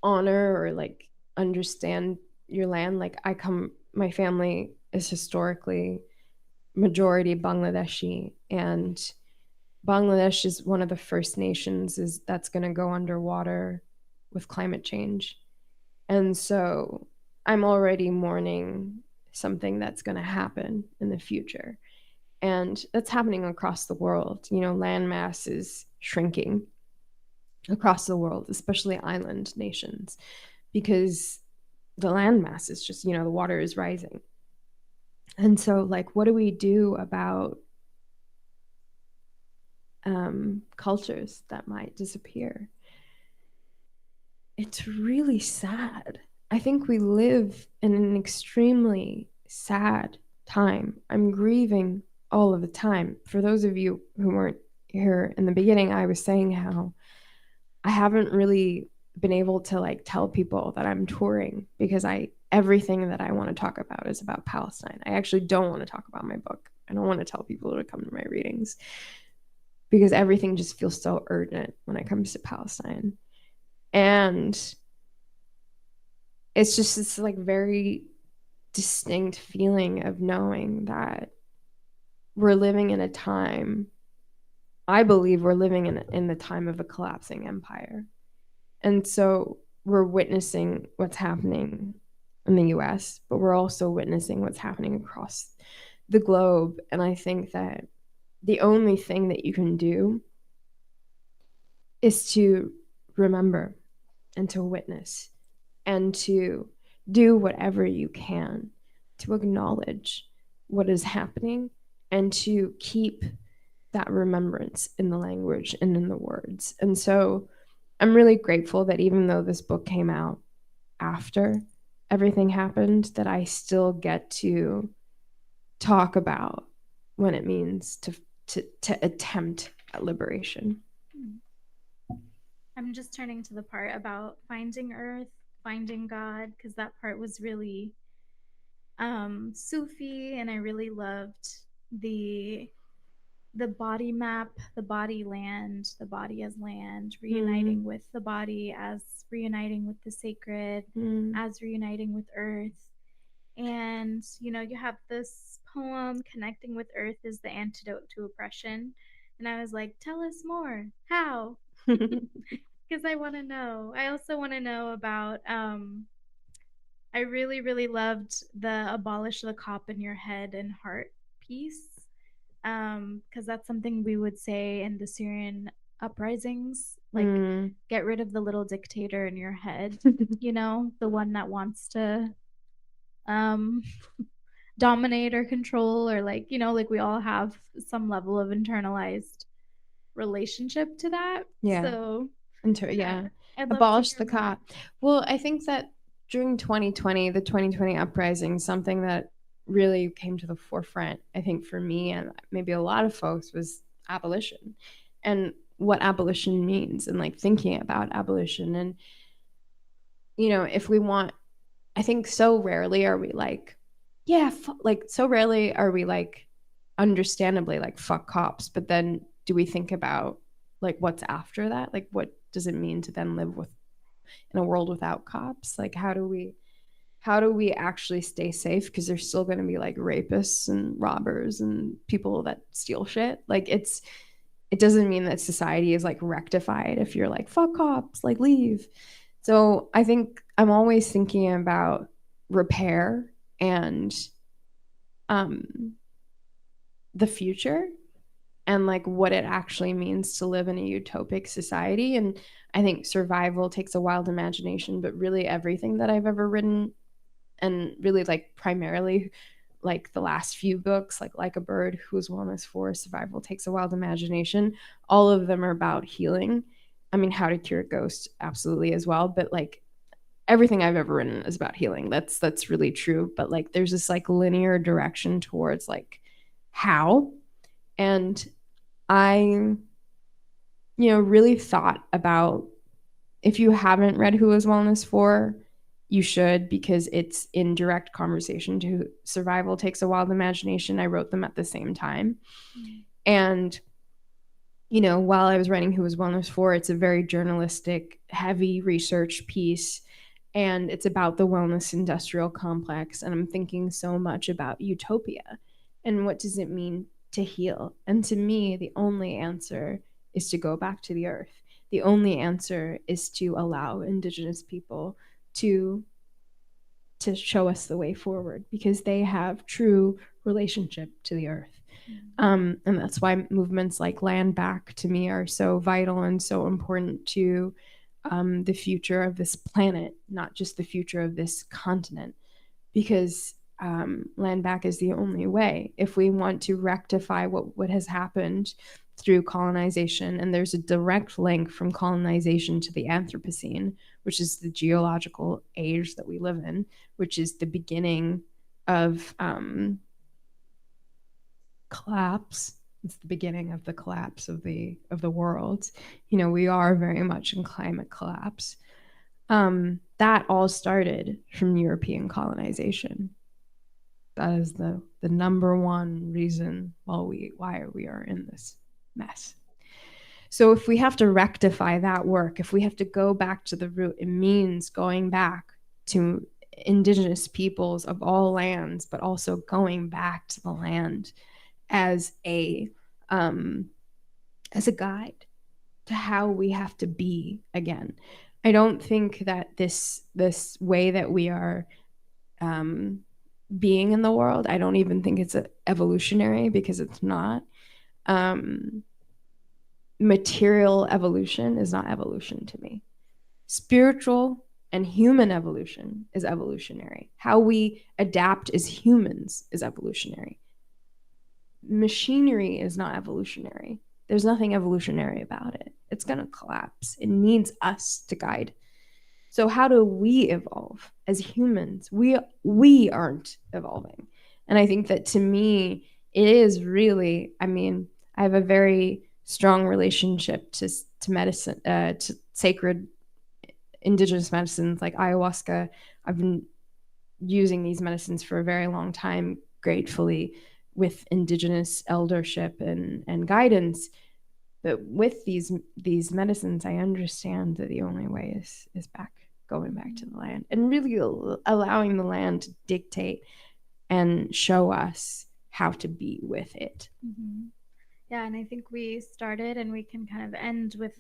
honor or like understand your land? Like my family is historically majority Bangladeshi, and Bangladesh is one of the first nations that's going to go underwater with climate change. And so I'm already mourning something that's going to happen in the future. And that's happening across the world. You know, land mass is shrinking across the world, especially island nations, because the land mass is just, you know, the water is rising. And so, like, what do we do about cultures that might disappear? It's really sad. I think we live in an extremely sad time. I'm grieving all of the time. For those of you who weren't here in the beginning, I was saying how I haven't really been able to like tell people that I'm touring, because everything that I want to talk about is about Palestine. I actually don't want to talk about my book. I don't want to tell people to come to my readings, because everything just feels so urgent when it comes to Palestine. And it's just this like very distinct feeling of knowing that we're living in a time, I believe we're living in the time of a collapsing empire. And so we're witnessing what's happening in the US, but we're also witnessing what's happening across the globe. And I think that the only thing that you can do is to remember and to witness and to do whatever you can to acknowledge what is happening and to keep that remembrance in the language and in the words. And so I'm really grateful that even though this book came out after everything happened, that I still get to talk about what it means to attempt at liberation. I'm just turning to the part about finding earth, finding God, because that part was really Sufi, and I really loved the body map, the body land, the body as land, reuniting with the body as reuniting with the sacred, as reuniting with earth. And, you know, you have this poem, Connecting with Earth is the Antidote to Oppression. And I was like, tell us more. How? Because I want to know. I also want to know about, I really, really loved the abolish the cop in your head and heart piece. Because that's something we would say in the Syrian uprisings, like get rid of the little dictator in your head, you know, the one that wants to dominate or control, or like, you know, like we all have some level of internalized relationship to that. Yeah. So abolish the cop. Well, I think that during 2020, the 2020 uprising, something that really came to the forefront, I think for me and maybe a lot of folks, was abolition and what abolition means, and like thinking about abolition. And, you know, if we want, I think so rarely are we like, so rarely are we like, understandably, like, fuck cops. But then do we think about like what's after that? Like, what does it mean to then live in a world without cops? Like, how do we actually stay safe? Because there's still going to be like rapists and robbers and people that steal shit. Like, it doesn't mean that society is like rectified if you're like, fuck cops, like leave. So I think I'm always thinking about repair and the future, and like what it actually means to live in a utopic society. And I think survival takes a wild imagination, but really everything that I've ever written, and really like primarily like the last few books, like a Bird, Whose Wellness For, Survival Takes a Wild Imagination, all of them are about healing. I mean, How to Cure a Ghost, absolutely as well. But like everything I've ever written is about healing. That's really true. But like there's this like linear direction towards like how. And I, really thought about, if you haven't read Who Is Wellness For, you should, because it's in direct conversation to Survival Takes a Wild Imagination. I wrote them at the same time. And, while I was writing Who Is Wellness For, it's a very journalistic, heavy research piece. And it's about the wellness industrial complex. And I'm thinking so much about utopia and what does it mean to heal. And to me, the only answer is to go back to the earth. The only answer is to allow Indigenous people to show us the way forward, because they have true relationship to the earth. And that's why movements like Land Back to me are so vital and so important to the future of this planet, not just the future of this continent, because Land Back is the only way if we want to rectify what has happened through colonization. And there's a direct link from colonization to the Anthropocene, which is the geological age that we live in, which is the beginning of collapse. It's the beginning of the collapse of the world. We are very much in climate collapse. That all started from European colonization. That is the number one reason why we are in this mess. So if we have to rectify that work, if we have to go back to the root, it means going back to Indigenous peoples of all lands, but also going back to the land as a guide to how we have to be again. I don't think that this way that we are being in the world, I don't even think it's evolutionary, because it's not. Material evolution is not evolution to me. Spiritual and human evolution is evolutionary. How we adapt as humans is evolutionary. Machinery is not evolutionary. There's nothing evolutionary about it. It's going to collapse. It needs us to guide. So how do we evolve as humans? We aren't evolving. And I think that, to me, it is really, I mean, I have a very strong relationship to medicine, to sacred Indigenous medicines like ayahuasca. I've been using these medicines for a very long time, gratefully, with Indigenous eldership and guidance. But with these medicines, I understand that the only way is going back to the land, and really allowing the land to dictate and show us how to be with it. Mm-hmm. Yeah, and I think we started, and we can kind of end with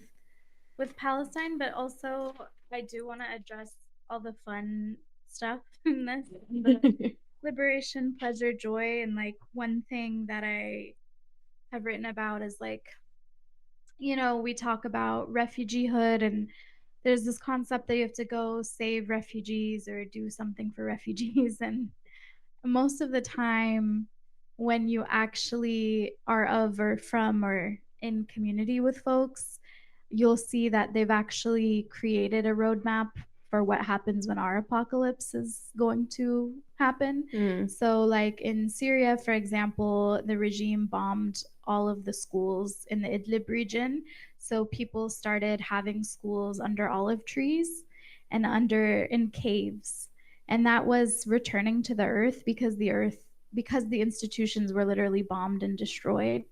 Palestine, but also I do want to address all the fun stuff in this, the liberation, pleasure, joy. And like one thing that I have written about is like, we talk about refugeehood, and there's this concept that you have to go save refugees or do something for refugees. And most of the time, when you actually are of or from or in community with folks, you'll see that they've actually created a roadmap for what happens when our apocalypse is going to happen. So, like in Syria, for example, the regime bombed all of the schools in the Idlib region. So people started having schools under olive trees and in caves. And that was returning to the earth, because the institutions were literally bombed and destroyed.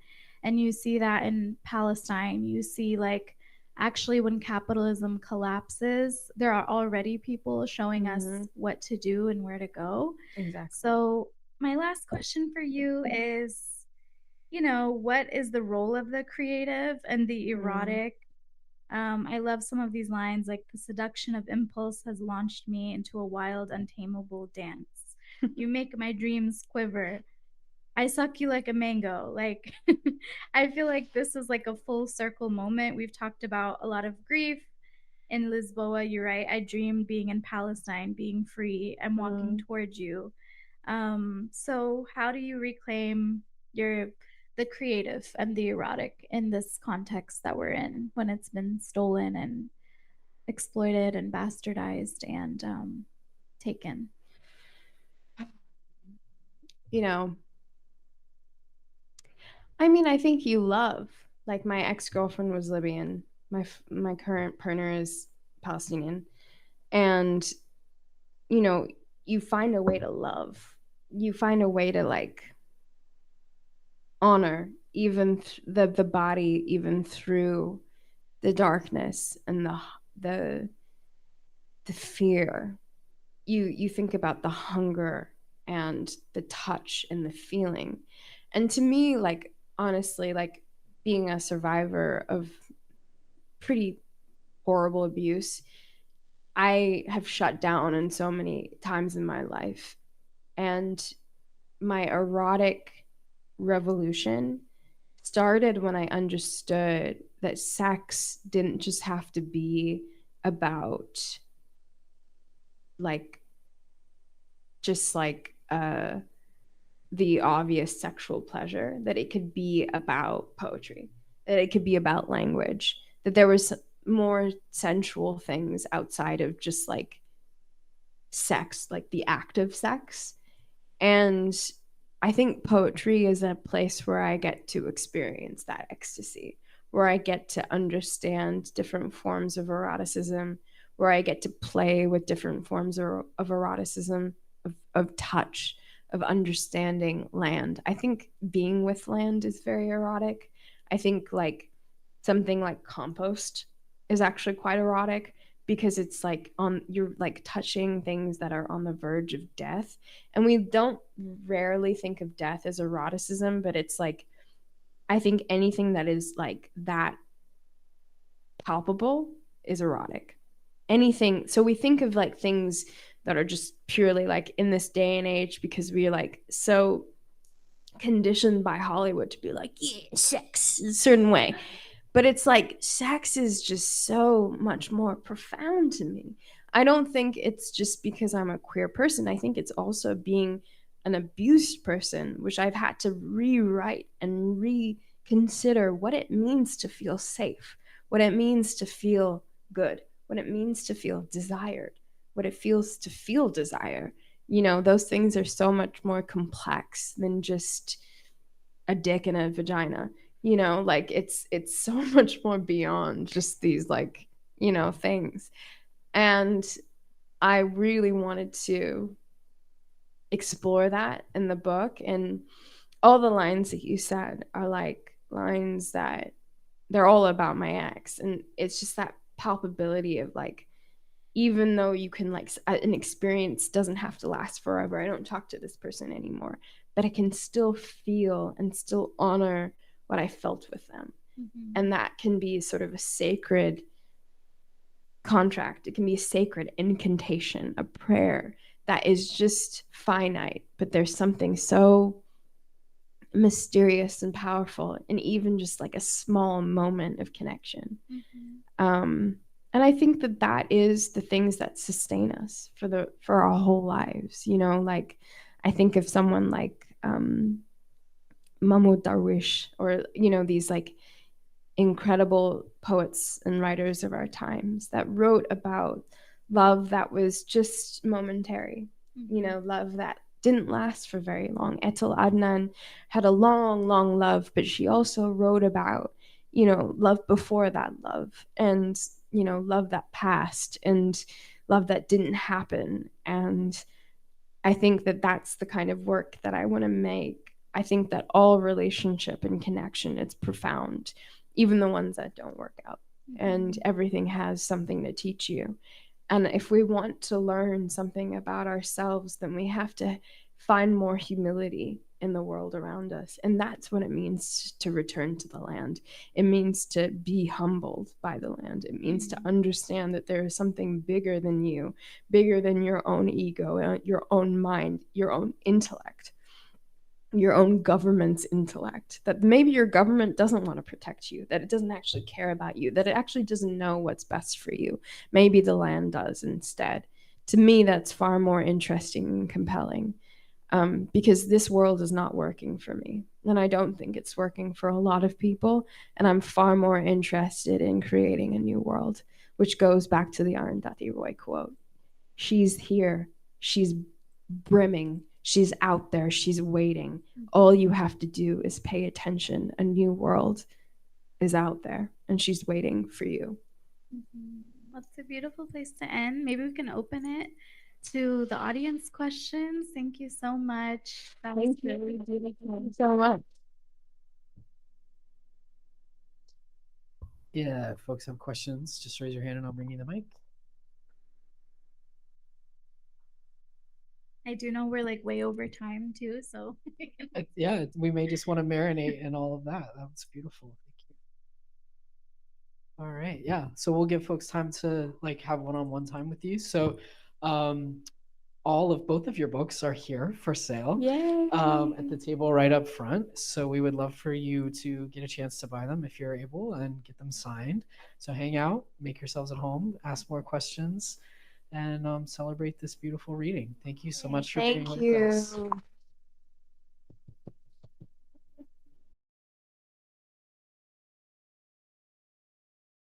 And you see that in Palestine. You see, like, actually, when capitalism collapses, there are already people showing us what to do and where to go. Exactly. So my last question for you is, what is the role of the creative and the erotic? I love some of these lines, like, the seduction of impulse has launched me into a wild, untamable dance. You make my dreams quiver. I suck you like a mango. Like, I feel like this is like a full circle moment. We've talked about a lot of grief in Lisboa. You're right. I dreamed being in Palestine, being free. I'm walking towards you. So how do you reclaim the the creative and the erotic in this context that we're in, when it's been stolen and exploited and bastardized and taken. You know, I mean, I think you love, like, my ex-girlfriend was Libyan. My current partner is Palestinian. And, you know, you find a way to love. You find a way to, like, honor even the body, even through the darkness and the fear. You think about the hunger and the touch and the feeling. And to me, like, honestly, like, being a survivor of pretty horrible abuse, I have shut down in so many times in my life. And my erotic revolution started when I understood that sex didn't just have to be about, like, just like the obvious sexual pleasure, that it could be about poetry, that it could be about language, that there was more sensual things outside of just, like, sex, like the act of sex. And I think poetry is a place where I get to experience that ecstasy, where I get to understand different forms of eroticism, where I get to play with different forms of eroticism, of touch, of understanding land. I think being with land is very erotic. I think, like, something like compost is actually quite erotic, because it's like you're, like, touching things that are on the verge of death. And we don't rarely think of death as eroticism, but it's like, I think anything that is, like, that palpable is erotic. Anything. So we think of, like, things that are just purely, like, in this day and age, because we're, like, so conditioned by Hollywood to be like, yeah, sex a certain way. But it's like, sex is just so much more profound to me. I don't think it's just because I'm a queer person. I think it's also being an abused person, which I've had to rewrite and reconsider what it means to feel safe, what it means to feel good, what it means to feel desired, what it feels to feel desire. You know, those things are so much more complex than just a dick and a vagina. You know, like, it's so much more beyond just these, like, you know, things. And I really wanted to explore that in the book. And all the lines that you said are, like, lines that they're all about my ex. And it's just that palpability of, like, even though you can, like, an experience doesn't have to last forever. I don't talk to this person anymore, but I can still feel and still honor what I felt with them. Mm-hmm. And that can be sort of a sacred contract. It can be a sacred incantation, a prayer that is just finite, but there's something so mysterious and powerful, and even just, like, a small moment of connection. Mm-hmm. And I think that that is the things that sustain us for our whole lives. You know, like, I think of someone like Mahmoud Darwish, or, you know, these, like, incredible poets and writers of our times that wrote about love that was just momentary. Mm-hmm. You know, love that didn't last for very long. Etel Adnan had a long, long love, but she also wrote about, you know, love before that love, and, you know, love that passed, and love that didn't happen. And I think that that's the kind of work that I want to make. I think that all relationship and connection, it's profound, even the ones that don't work out. Mm-hmm. And everything has something to teach you. And if we want to learn something about ourselves, then we have to find more humility in the world around us. And that's what it means to return to the land. It means to be humbled by the land. It means to understand that there is something bigger than you, bigger than your own ego, your own mind, your own intellect, your own government's intellect, that maybe your government doesn't want to protect you, that it doesn't actually care about you, that it actually doesn't know what's best for you. Maybe the land does instead. To me, that's far more interesting and compelling, because this world is not working for me. And I don't think it's working for a lot of people. And I'm far more interested in creating a new world, which goes back to the Arundhati Roy quote. She's here. She's brimming. She's out there. She's waiting. All you have to do is pay attention. A new world is out there, and she's waiting for you. That's a beautiful place to end. Maybe we can open it to the audience questions. Thank you so much. Thank you so much. Yeah, if folks have questions, just raise your hand and I'll bring you the mic. I do know we're like way over time too, so Yeah, we may just want to marinate in all of that. That's beautiful. Thank you. All right, yeah. So we'll give folks time to like have one-on-one time with you. So both of your books are here for sale at the table right up front. So we would love for you to get a chance to buy them if you're able and get them signed. So hang out, make yourselves at home, ask more questions, and celebrate this beautiful reading. Thank you so much for being with us. Thank you.